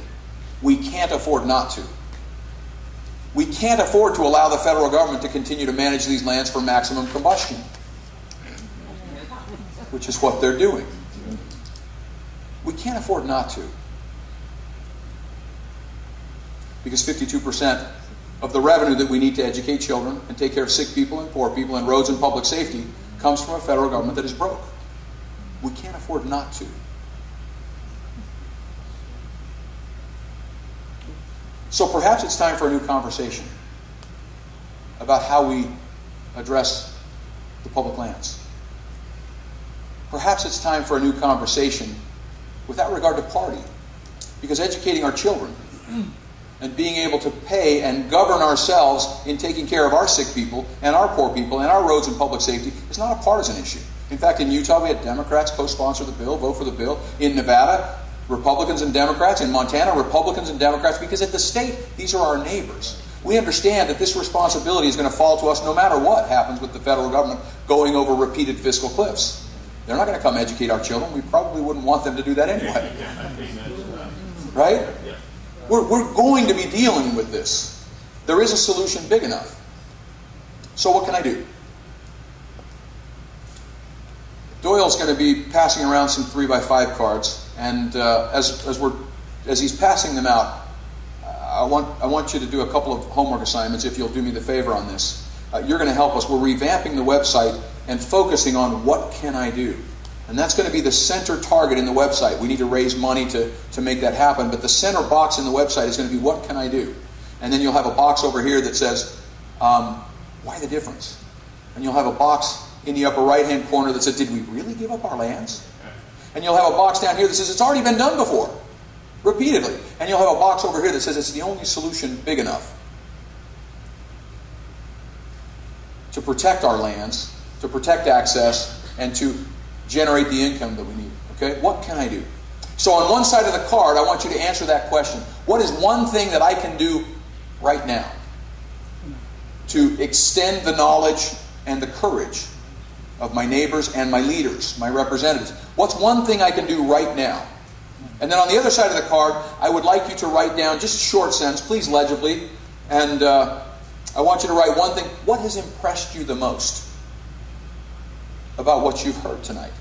we can't afford not to. We can't afford to allow the federal government to continue to manage these lands for maximum combustion, which is what they're doing. We can't afford not to. Because 52% of the revenue that we need to educate children and take care of sick people and poor people and roads and public safety comes from a federal government that is broke. We can't afford not to. So perhaps it's time for a new conversation about how we address the public lands. Perhaps it's time for a new conversation without regard to party, because educating our children and being able to pay and govern ourselves in taking care of our sick people and our poor people and our roads and public safety is not a partisan issue. In fact, in Utah, we had Democrats co-sponsor the bill, vote for the bill. In Nevada, Republicans and Democrats. In Montana, Republicans and Democrats, because at the state, these are our neighbors. We understand that this responsibility is going to fall to us no matter what happens with the federal government going over repeated fiscal cliffs. They're not going to come educate our children. We probably wouldn't want them to do that anyway. Right? We're going to be dealing with this. There is a solution big enough. So what can I do? Doyle's going to be passing around some 3x5 cards, and as he's passing them out, I want you to do a couple of homework assignments if you'll do me the favor on this. You're going to help us. We're revamping the website and focusing on what can I do. And that's going to be the center target in the website. We need to raise money to make that happen, but the center box in the website is going to be what can I do? And then you'll have a box over here that says, why the difference? And you'll have a box in the upper right-hand corner that says, did we really give up our lands? And you'll have a box down here that says, it's already been done before, repeatedly. And you'll have a box over here that says, it's the only solution big enough to protect our lands, to protect access, and to generate the income that we need. Okay? What can I do? So on one side of the card, I want you to answer that question. What is one thing that I can do right now to extend the knowledge and the courage of my neighbors and my leaders, my representatives? What's one thing I can do right now? And then on the other side of the card, I would like you to write down just a short sentence, please legibly, and I want you to write one thing. What has impressed you the most about what you've heard tonight?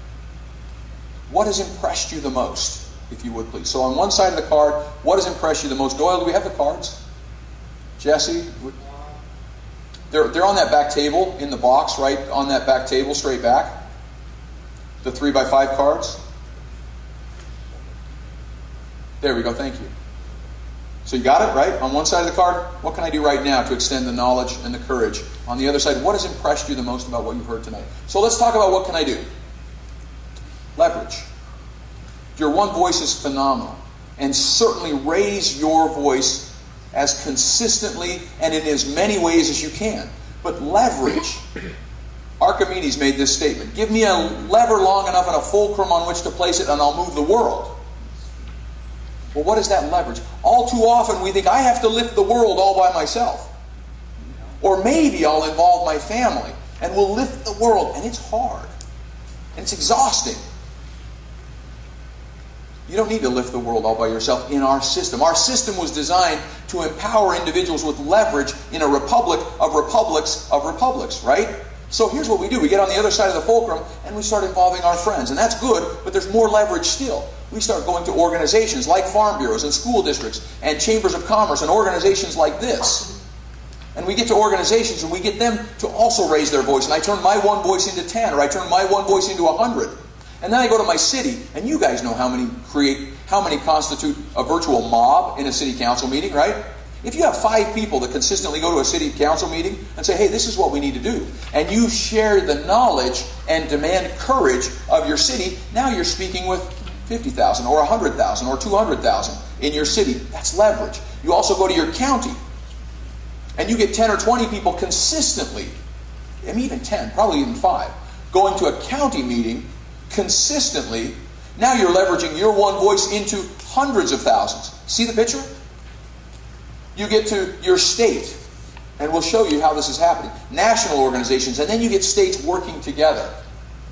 What has impressed you the most, if you would please? So on one side of the card, what has impressed you the most? Doyle, do we have the cards? Jesse? They're on that back table in the box, right on that back table, straight back. The 3x5 cards. There we go, thank you. So you got it, right? On one side of the card, what can I do right now to extend the knowledge and the courage? On the other side, what has impressed you the most about what you've heard tonight? So let's talk about what can I do. Leverage. Your one voice is phenomenal. And certainly raise your voice as consistently and in as many ways as you can. But leverage. Archimedes made this statement. Give me a lever long enough and a fulcrum on which to place it and I'll move the world. Well, what is that leverage? All too often we think I have to lift the world all by myself. Or maybe I'll involve my family and we'll lift the world. And it's hard. And it's exhausting. You don't need to lift the world all by yourself in our system. Our system was designed to empower individuals with leverage in a republic of republics, right? So here's what we do. We get on the other side of the fulcrum and we start involving our friends. And that's good, but there's more leverage still. We start going to organizations like farm bureaus and school districts and chambers of commerce and organizations like this. And we get to organizations and we get them to also raise their voice. And I turn my one voice into 10, or I turn my one voice into 100. And then I go to my city, and you guys know how many constitute a virtual mob in a city council meeting, right? If you have 5 people that consistently go to a city council meeting and say, hey, this is what we need to do, and you share the knowledge and demand courage of your city, now you're speaking with 50,000 or 100,000 or 200,000 in your city. That's leverage. You also go to your county, and you get 10 or 20 people consistently, I mean even 10, probably even 5, going to a county meeting consistently. Now you're leveraging your one voice into hundreds of thousands. See the picture? You get to your state, and we'll show you how this is happening. National organizations, and then you get states working together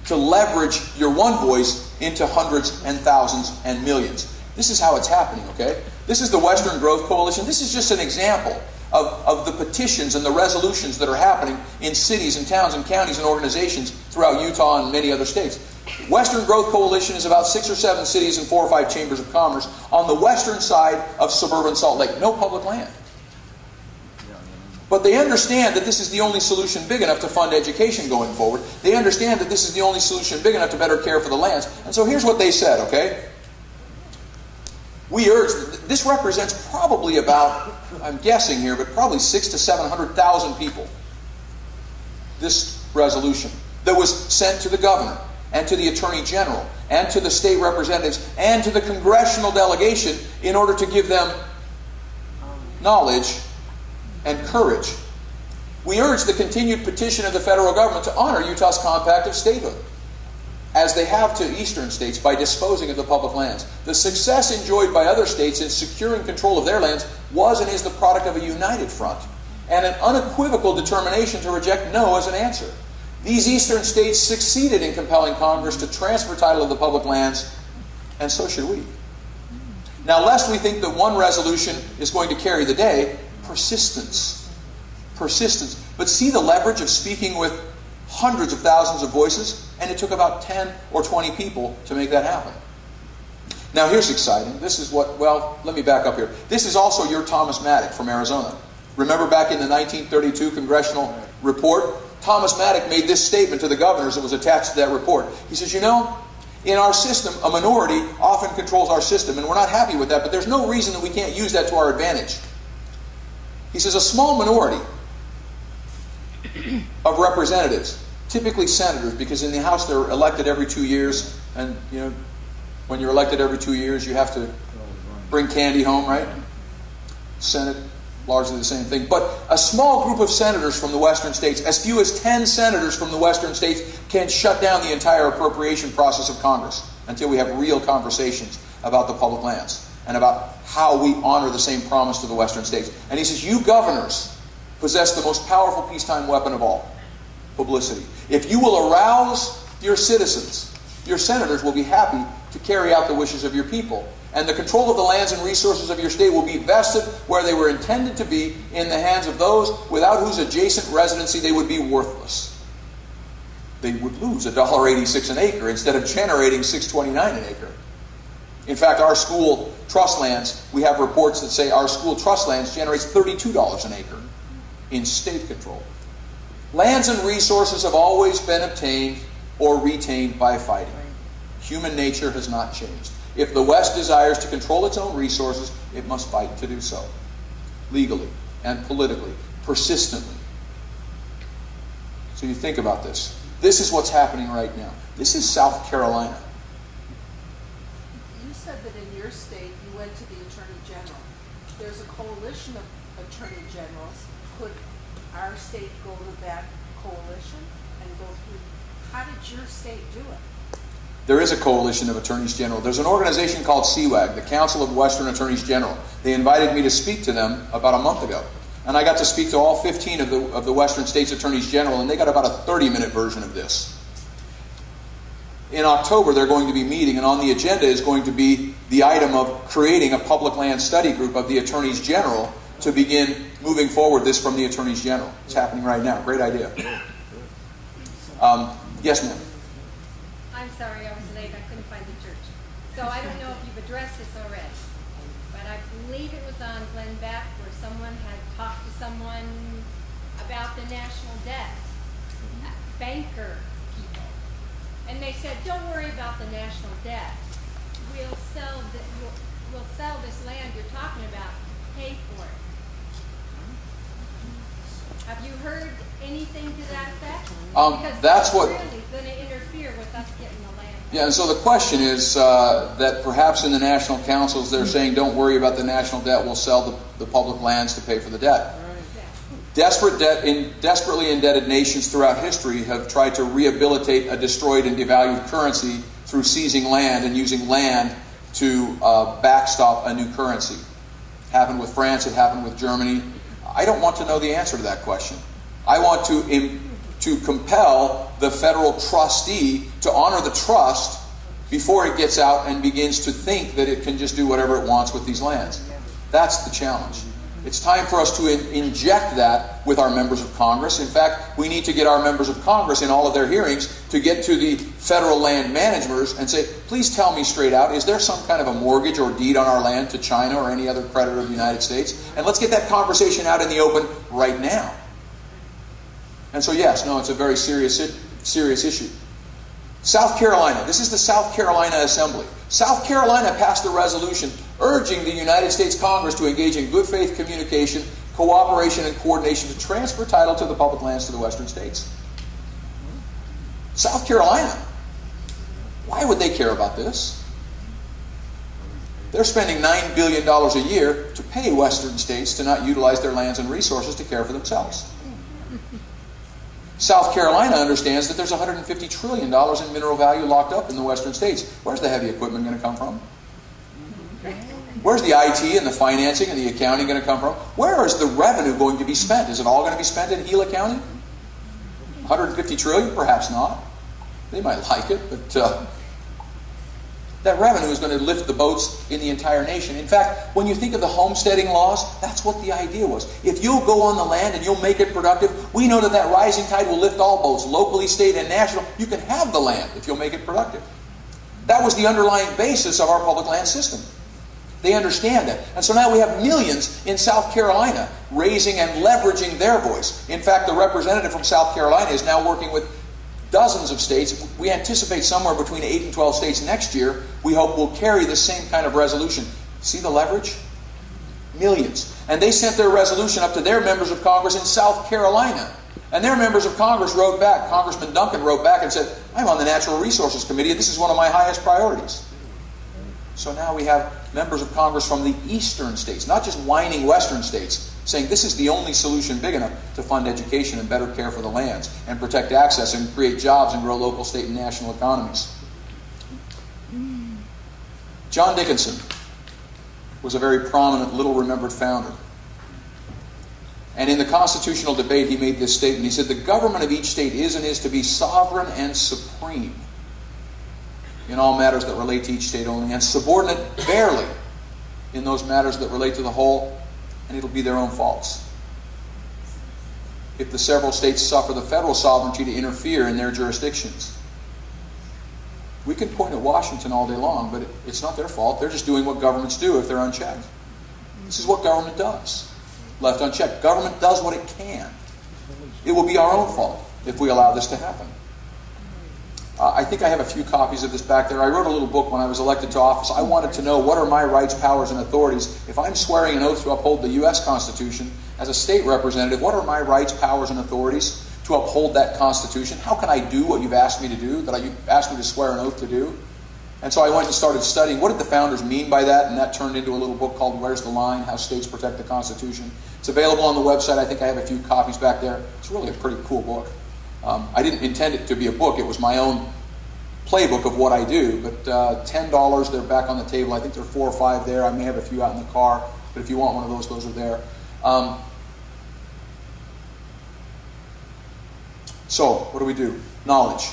to leverage your one voice into hundreds and thousands and millions. This is how it's happening, okay? This is the Western Growth Coalition. This is just an example of the petitions and the resolutions that are happening in cities and towns and counties and organizations throughout Utah and many other states. Western Growth Coalition is about 6 or 7 cities and 4 or 5 chambers of commerce on the western side of suburban Salt Lake. No public land. But they understand that this is the only solution big enough to fund education going forward. They understand that this is the only solution big enough to better care for the lands. And so here's what they said, okay? We urge, this represents probably about, I'm guessing here, but probably 600,000 to 700,000 people. This resolution that was sent to the governor and to the attorney general and to the state representatives and to the congressional delegation in order to give them knowledge and courage. We urge the continued petition of the federal government to honor Utah's compact of statehood, as they have to eastern states, by disposing of the public lands. The success enjoyed by other states in securing control of their lands was and is the product of a united front and an unequivocal determination to reject no as an answer. These eastern states succeeded in compelling Congress to transfer title of the public lands, and so should we. Now, lest we think that one resolution is going to carry the day, persistence. Persistence. But see the leverage of speaking with hundreds of thousands of voices? And it took about 10 or 20 people to make that happen. Now here's exciting. This is what, well, let me back up here. This is also your Thomas Maddock from Arizona. Remember back in the 1932 congressional report? Thomas Maddock made this statement to the governors that was attached to that report. He says, you know, in our system, a minority often controls our system, and we're not happy with that, but there's no reason that we can't use that to our advantage. He says a small minority of representatives, typically senators, because in the House they're elected every 2 years, and you know, when you're elected every 2 years, you have to bring candy home, right? Senate, largely the same thing. But a small group of senators from the western states, as few as 10 senators from the western states, can shut down the entire appropriation process of Congress until we have real conversations about the public lands and about how we honor the same promise to the western states. And he says, you governors possess the most powerful peacetime weapon of all, publicity. If you will arouse your citizens, your senators will be happy to carry out the wishes of your people. And the control of the lands and resources of your state will be vested where they were intended to be, in the hands of those without whose adjacent residency they would be worthless. They would lose $1.86 an acre instead of generating $6.29 an acre. In fact, our school trust lands, we have reports that say our school trust lands generates $32 an acre in state control. Lands and resources have always been obtained or retained by fighting. Human nature has not changed. If the West desires to control its own resources, it must fight to do so. Legally and politically, persistently. So you think about this. This is what's happening right now. This is South Carolina. You said that in your state you went to the Attorney General. There's a coalition of Attorney Generals. Could our state go to that coalition and go through? How did your state do it? There is a coalition of attorneys general. There's an organization called CWAG, the Council of Western Attorneys General. They invited me to speak to them about a month ago. And I got to speak to all 15 of the Western States Attorneys General, and they got about a 30-minute version of this. In October, they're going to be meeting, and on the agenda is going to be the item of creating a public land study group of the Attorneys General to begin moving forward this from the Attorneys General. It's happening right now. Great idea. Yes, ma'am. I'm sorry, I was late. I couldn't find the church. So I don't know if you've addressed this already, but I believe it was on Glenn Beck where someone had talked to someone about the national debt, banker people, and they said, "Don't worry about the national debt. We'll sell this land you're talking about. Pay for it." Have you heard anything to that effect? Because that's what. Really going to interfere with us getting the land. Yeah, and so the question is that perhaps in the national councils they're saying, don't worry about the national debt, we'll sell the public lands to pay for the debt. Desperately indebted nations throughout history have tried to rehabilitate a destroyed and devalued currency through seizing land and using land to backstop a new currency. It happened with France, it happened with Germany. I don't want to know the answer to that question. I want to compel the federal trustee to honor the trust before it gets out and begins to think that it can just do whatever it wants with these lands. That's the challenge. It's time for us to inject that with our members of Congress. In fact, we need to get our members of Congress in all of their hearings to get to the federal land managers and say, please tell me straight out, is there some kind of a mortgage or deed on our land to China or any other creditor of the United States? And let's get that conversation out in the open right now. And so yes, no, it's a very serious issue. South Carolina, this is the South Carolina Assembly. South Carolina passed a resolution urging the United States Congress to engage in good faith communication, cooperation, and coordination to transfer title to the public lands to the western states. South Carolina. Why would they care about this? They're spending $9 billion a year to pay western states to not utilize their lands and resources to care for themselves. South Carolina understands that there's $150 trillion in mineral value locked up in the western states. Where's the heavy equipment going to come from? Where's the IT and the financing and the accounting going to come from? Where is the revenue going to be spent? Is it all going to be spent in Gila County? 150 trillion? Perhaps not. They might like it, but that revenue is going to lift the boats in the entire nation. In fact, when you think of the homesteading laws, that's what the idea was. If you'll go on the land and you'll make it productive, we know that that rising tide will lift all boats, locally, state, and national. You can have the land if you'll make it productive. That was the underlying basis of our public land system. They understand that. And so now we have millions in South Carolina raising and leveraging their voice. In fact, the representative from South Carolina is now working with dozens of states. We anticipate somewhere between 8 and 12 states next year. We hope will carry the same kind of resolution. See the leverage? Millions. And they sent their resolution up to their members of Congress in South Carolina. And their members of Congress wrote back. Congressman Duncan wrote back and said, I'm on the Natural Resources Committee and this is one of my highest priorities. So now we have members of Congress from the eastern states, not just whining western states, saying this is the only solution big enough to fund education and better care for the lands and protect access and create jobs and grow local, state, and national economies. John Dickinson was a very prominent, little-remembered founder. And in the constitutional debate, he made this statement. He said, the government of each state is and is to be sovereign and supreme in all matters that relate to each state only, and subordinate barely in those matters that relate to the whole, and it'll be their own faults. If the several states suffer the federal sovereignty to interfere in their jurisdictions. We can point at Washington all day long, but it's not their fault. They're just doing what governments do if they're unchecked. This is what government does. Left unchecked. Government does what it can. It will be our own fault if we allow this to happen. I think I have a few copies of this back there. I wrote a little book when I was elected to office. I wanted to know what are my rights, powers, and authorities. If I'm swearing an oath to uphold the U.S. Constitution as a state representative, what are my rights, powers, and authorities to uphold that Constitution? How can I do what you've asked me to do, that you've asked me to swear an oath to do? And so I went and started studying what did the founders mean by that, and that turned into a little book called Where's the Line? How States Protect the Constitution. It's available on the website. I think I have a few copies back there. It's really a pretty cool book. I didn't intend it to be a book. It was my own playbook of what I do, but $10, they're back on the table. I think there are 4 or 5 there. I may have a few out in the car, but if you want one of those are there. So, what do? Knowledge.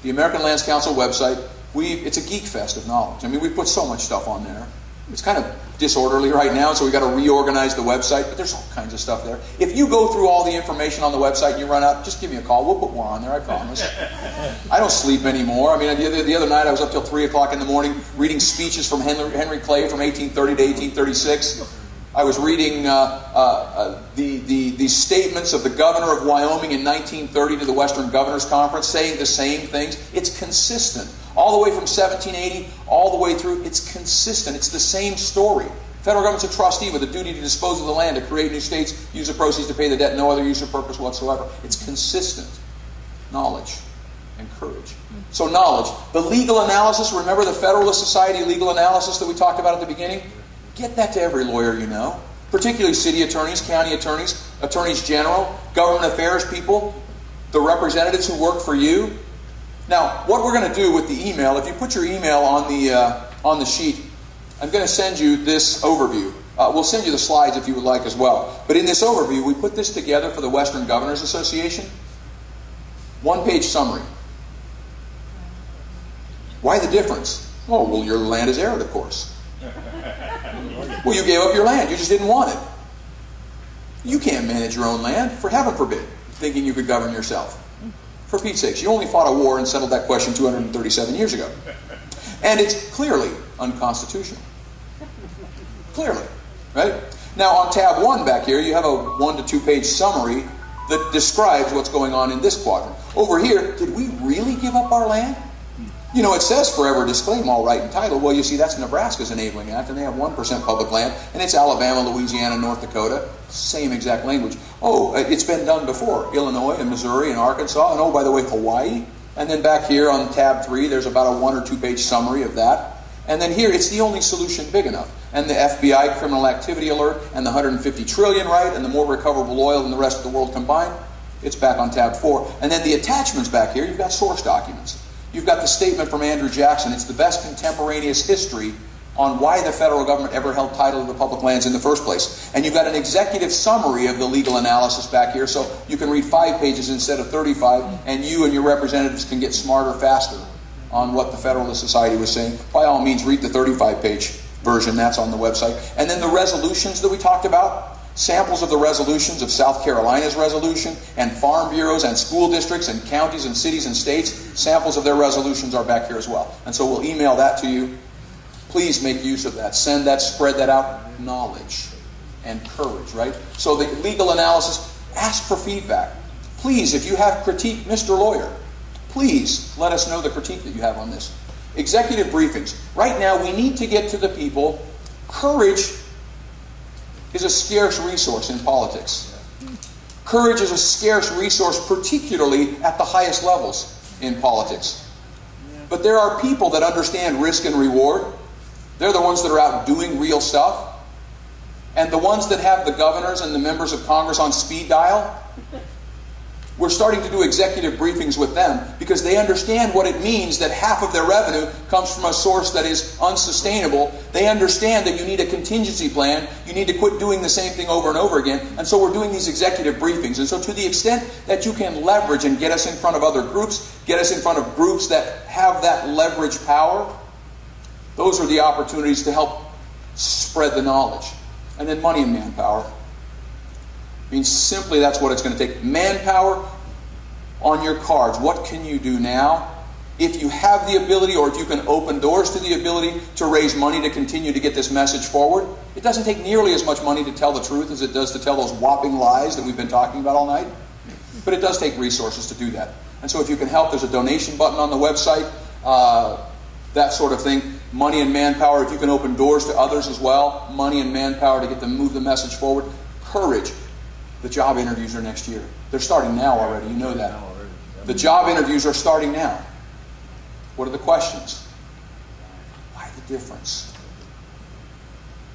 The American Lands Council website, it's a geek fest of knowledge. I mean, we put so much stuff on there. It's kind of disorderly right now, so we've got to reorganize the website, but there's all kinds of stuff there. If you go through all the information on the website and you run out, just give me a call. We'll put more on there, I promise. I don't sleep anymore. I mean, the other night I was up till 3 o'clock in the morning reading speeches from Henry Clay from 1830 to 1836. I was reading the statements of the governor of Wyoming in 1930 to the Western Governors Conference, saying the same things. It's consistent. All the way from 1780, all the way through, it's consistent. It's the same story. Federal government's a trustee with a duty to dispose of the land, to create new states, use the proceeds to pay the debt, no other use or purpose whatsoever. It's consistent. Knowledge and courage. So knowledge. The legal analysis, remember the Federalist Society legal analysis that we talked about at the beginning? Get that to every lawyer you know, particularly city attorneys, county attorneys, attorneys general, government affairs people, the representatives who work for you. Now, what we're going to do with the email, if you put your email on the sheet, I'm going to send you this overview. We'll send you the slides if you would like as well. But in this overview, we put this together for the Western Governors Association. One-page summary. Why the difference? Oh, well, your land is arid, of course. Well, you gave up your land. You just didn't want it. You can't manage your own land, for heaven forbid, thinking you could govern yourself. For Pete's sakes, you only fought a war and settled that question 237 years ago. And it's clearly unconstitutional. Clearly, right? Now on tab 1 back here, you have a 1 to 2 page summary that describes what's going on in this quadrant. Over here, did we really give up our land? You know, it says forever disclaim all right and title. Well, you see, that's Nebraska's Enabling Act, and they have 1% public land, and it's Alabama, Louisiana, North Dakota. Same exact language. Oh, it's been done before. Illinois and Missouri and Arkansas, and oh, by the way, Hawaii. And then back here on tab 3, there's about a 1 or 2 page summary of that. And then here, it's the only solution big enough. And the FBI criminal activity alert, and the 150 trillion, right, and the more recoverable oil than the rest of the world combined. It's back on tab 4. And then the attachments back here, you've got source documents. You've got the statement from Andrew Jackson. It's the best contemporaneous history on why the federal government ever held title to the public lands in the first place. And you've got an executive summary of the legal analysis back here, so you can read 5 pages instead of 35, and you and your representatives can get smarter faster on what the Federalist Society was saying. By all means, read the 35-page version. That's on the website. And then the resolutions that we talked about, samples of the resolutions of South Carolina's resolution, and farm bureaus and school districts and counties and cities and states, samples of their resolutions are back here as well. And so we'll email that to you. Please make use of that. Send that, spread that out. Knowledge and courage, right? So the legal analysis, ask for feedback. Please, if you have critique, Mr. Lawyer, please let us know the critique that you have on this. Executive briefings. Right now, we need to get to the people. Courage is a scarce resource in politics. Courage is a scarce resource, particularly at the highest levels in politics. But there are people that understand risk and reward. They're the ones that are out doing real stuff. And the ones that have the governors and the members of Congress on speed dial, we're starting to do executive briefings with them because they understand what it means that half of their revenue comes from a source that is unsustainable. They understand that you need a contingency plan. You need to quit doing the same thing over and over again. And so we're doing these executive briefings. And so to the extent that you can leverage and get us in front of other groups, get us in front of groups that have that leverage power, those are the opportunities to help spread the knowledge. And then money and manpower. I mean, simply that's what it's going to take. Manpower on your cards. What can you do now? If you have the ability, or if you can open doors to the ability to raise money to continue to get this message forward, it doesn't take nearly as much money to tell the truth as it does to tell those whopping lies that we've been talking about all night. But it does take resources to do that. And so if you can help, there's a donation button on the website, that sort of thing. Money and manpower. If you can open doors to others as well, money and manpower to get them move the message forward. Courage. The job interviews are next year. They're starting now already. You know that. The job interviews are starting now. What are the questions? Why the difference?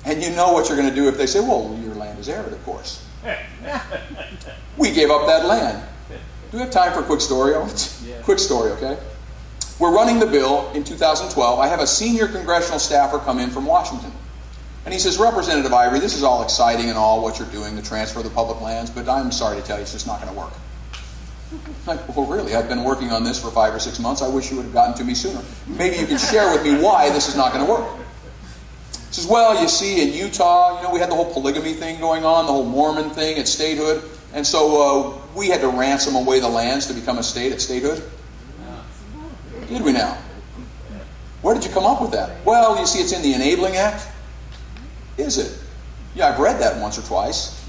And you know what you're going to do if they say, well, your land is arid, of course. We gave up that land. Do we have time for a quick story? Quick story, okay? We're running the bill in 2012. I have a senior congressional staffer come in from Washington. And he says, Representative Ivory, this is all exciting and all what you're doing, the transfer of the public lands, but I'm sorry to tell you, it's just not going to work. I'm like, well, really? I've been working on this for 5 or 6 months. I wish you would have gotten to me sooner. Maybe you could share with me why this is not going to work. Says, well, you see, in Utah, we had the whole polygamy thing going on, the whole Mormon thing at statehood, and so we had to ransom away the lands to become a state at statehood. Did we now? Where did you come up with that? Well, you see, it's in the Enabling Act. Is it? Yeah, I've read that once or twice.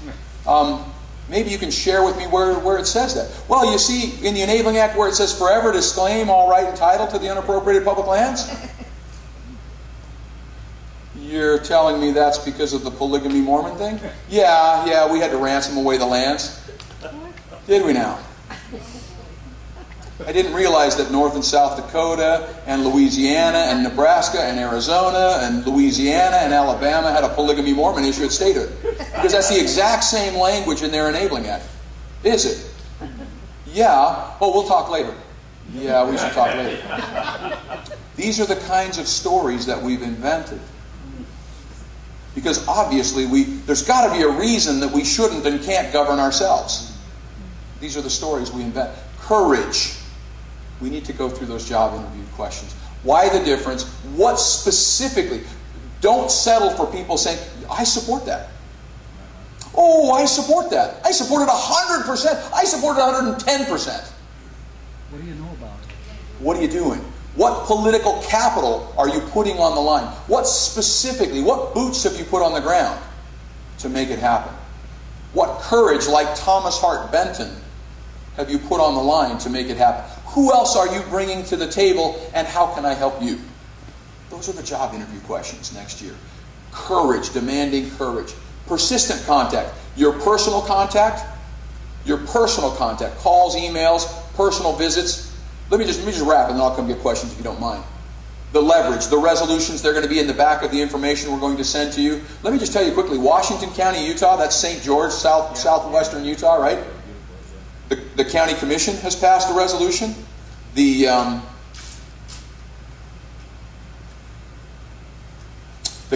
Maybe you can share with me where it says that. Well, you see, in the Enabling Act where it says forever disclaim all right and title to the unappropriated public lands? You're telling me that's because of the polygamy Mormon thing? Yeah, we had to ransom away the lands. Did we now? I didn't realize that North and South Dakota and Louisiana and Nebraska and Arizona and Louisiana and Alabama had a polygamy Mormon issue at statehood. Because that's the exact same language in their Enabling Act. Is it? Yeah. Oh, we'll talk later. Yeah, we should talk later. These are the kinds of stories that we've invented. Because obviously there's got to be a reason that we shouldn't and can't govern ourselves. These are the stories we invent. Courage. We need to go through those job interview questions. Why the difference? What specifically? Don't settle for people saying, I support that. Oh, I support that. I support it 100%. I support it 110%. What do you know about it? What are you doing? What political capital are you putting on the line? What specifically, what boots have you put on the ground to make it happen? What courage, like Thomas Hart Benton, have you put on the line to make it happen? Who else are you bringing to the table, and how can I help you? Those are the job interview questions next year. Courage, demanding courage. Persistent contact. Your personal contact, calls, emails, personal visits. Let me just wrap, and then I'll come get questions if you don't mind. The leverage, the resolutions, they're going to be in the back of the information we're going to send to you. Let me just tell you quickly, Washington County, Utah, that's St. George, southwestern Utah, right? The county commission has passed a resolution. The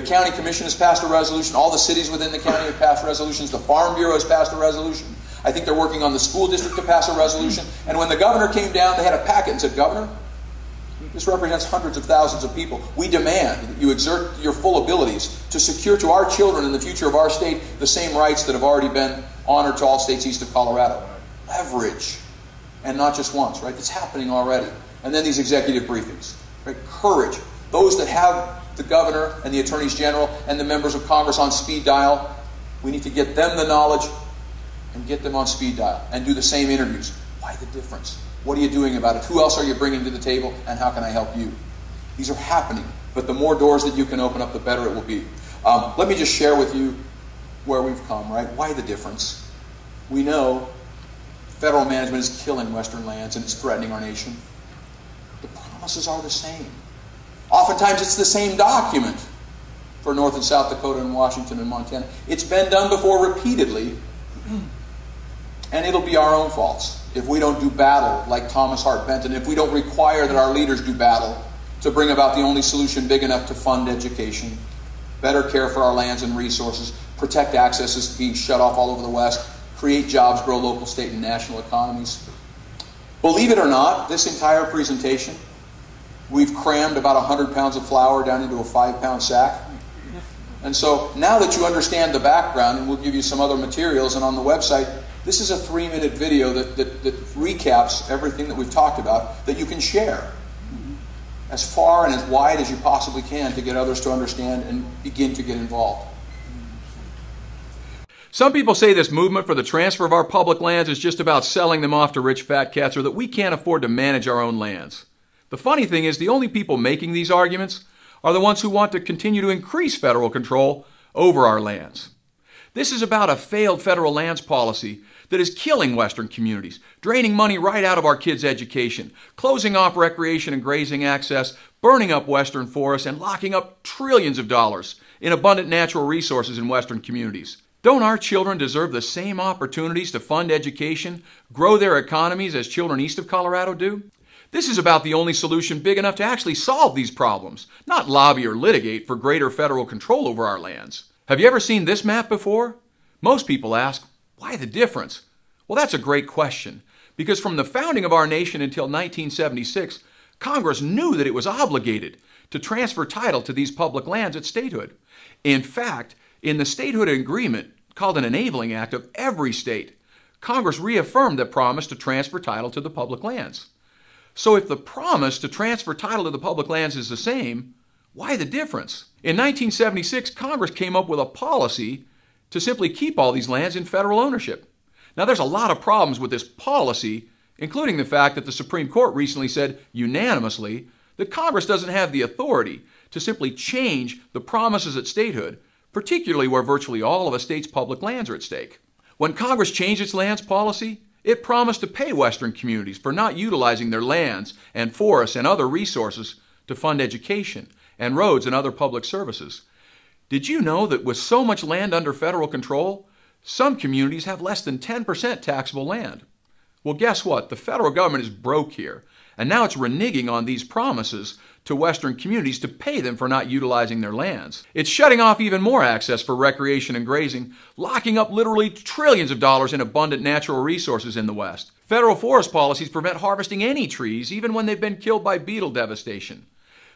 county commission has passed a resolution. All the cities within the county have passed resolutions. The Farm Bureau has passed a resolution. I think they're working on the school district to pass a resolution. And when the governor came down, they had a packet and said, Governor, this represents hundreds of thousands of people. We demand that you exert your full abilities to secure to our children and the future of our state the same rights that have already been honored to all states east of Colorado. Leverage. And not just once, right? It's happening already. And then these executive briefings, right? Courage. Those that have the governor and the attorneys general and the members of Congress on speed dial, we need to get them the knowledge and get them on speed dial and do the same interviews. Why the difference? What are you doing about it? Who else are you bringing to the table, and how can I help you? These are happening, but the more doors that you can open up, the better it will be. Let me just share with you where we've come, right? Why the difference? We know federal management is killing Western lands and it's threatening our nation. The promises are the same. Oftentimes it's the same document for North and South Dakota and Washington and Montana. It's been done before repeatedly, and it'll be our own faults if we don't do battle like Thomas Hart Benton, if we don't require that our leaders do battle to bring about the only solution big enough to fund education, better care for our lands and resources, protect access to being shut off all over the West, create jobs, grow local, state, and national economies. Believe it or not, this entire presentation, we've crammed about 100 pounds of flour down into a 5-pound sack. And so now that you understand the background, and we'll give you some other materials, and on the website, this is a 3-minute video that recaps everything that we've talked about that you can share as far and as wide as you possibly can to get others to understand and begin to get involved. Some people say this movement for the transfer of our public lands is just about selling them off to rich fat cats, or that we can't afford to manage our own lands. The funny thing is, the only people making these arguments are the ones who want to continue to increase federal control over our lands. This is about a failed federal lands policy that is killing Western communities, draining money right out of our kids' education, closing off recreation and grazing access, burning up Western forests, and locking up trillions of dollars in abundant natural resources in Western communities. Don't our children deserve the same opportunities to fund education, grow their economies as children east of Colorado do? This is about the only solution big enough to actually solve these problems, not lobby or litigate for greater federal control over our lands. Have you ever seen this map before? Most people ask, why the difference? Well, that's a great question, because from the founding of our nation until 1976, Congress knew that it was obligated to transfer title to these public lands at statehood. In fact, in the statehood agreement, called an enabling act of every state, Congress reaffirmed the promise to transfer title to the public lands. So if the promise to transfer title to the public lands is the same, why the difference? In 1976, Congress came up with a policy to simply keep all these lands in federal ownership. Now, there's a lot of problems with this policy, including the fact that the Supreme Court recently said unanimously that Congress doesn't have the authority to simply change the promises at statehood, particularly where virtually all of a state's public lands are at stake. When Congress changed its lands policy, it promised to pay Western communities for not utilizing their lands and forests and other resources to fund education and roads and other public services. Did you know that with so much land under federal control, some communities have less than 10% taxable land? Well, guess what? The federal government is broke here, and now it's reneging on these promises to Western communities to pay them for not utilizing their lands. It's shutting off even more access for recreation and grazing, locking up literally trillions of dollars in abundant natural resources in the West. Federal forest policies prevent harvesting any trees, even when they've been killed by beetle devastation.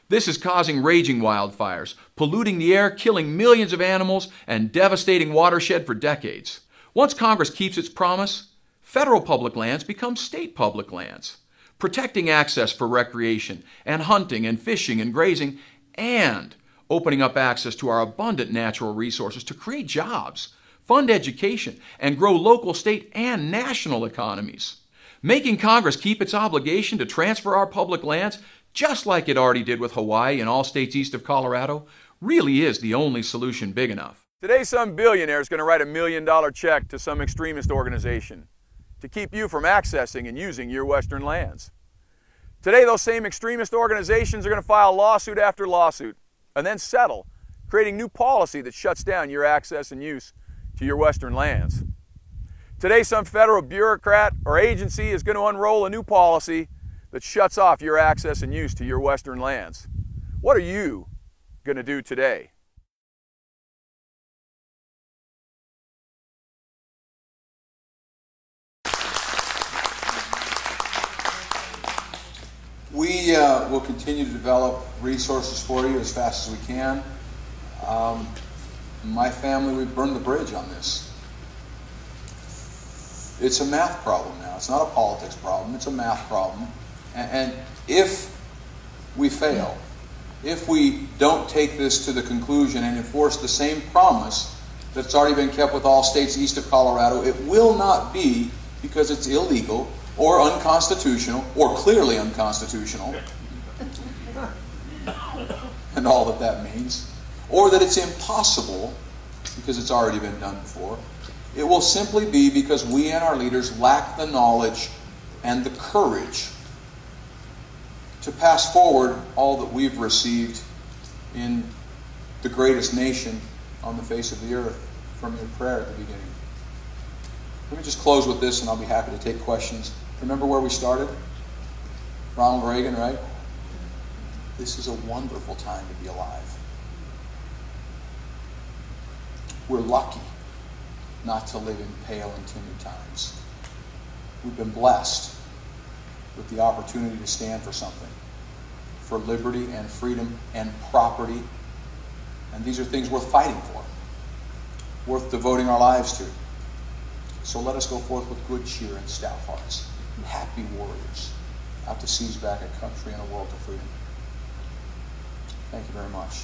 This is causing raging wildfires, polluting the air, killing millions of animals, and devastating watershed for decades. Once Congress keeps its promise, federal public lands become state public lands, protecting access for recreation and hunting and fishing and grazing, and opening up access to our abundant natural resources to create jobs, fund education, and grow local, state, and national economies. Making Congress keep its obligation to transfer our public lands, just like it already did with Hawaii and all states east of Colorado, really is the only solution big enough. Today, some billionaire is going to write $1 million check to some extremist organization to keep you from accessing and using your Western lands. Today, those same extremist organizations are going to file lawsuit after lawsuit and then settle, creating new policy that shuts down your access and use to your Western lands. Today, some federal bureaucrat or agency is going to unroll a new policy that shuts off your access and use to your Western lands. What are you going to do today? We will continue to develop resources for you as fast as we can. My family, we've burned the bridge on this. It's a math problem now. It's not a politics problem. It's a math problem. And if we fail, if we don't take this to the conclusion and enforce the same promise that's already been kept with all states east of Colorado, it will not be because it's illegal or unconstitutional or clearly unconstitutional, and all that that means, or that it's impossible because it's already been done before. It will simply be because we and our leaders lack the knowledge and the courage to pass forward all that we've received in the greatest nation on the face of the earth from your prayer at the beginning. Let me just close with this and I'll be happy to take questions. Remember where we started? Ronald Reagan, right? This is a wonderful time to be alive. We're lucky not to live in pale and timid times. We've been blessed with the opportunity to stand for something, for liberty and freedom and property. And these are things worth fighting for, worth devoting our lives to. So let us go forth with good cheer and stout hearts, happy warriors, out to seize back a country and a world to freedom. Thank you very much.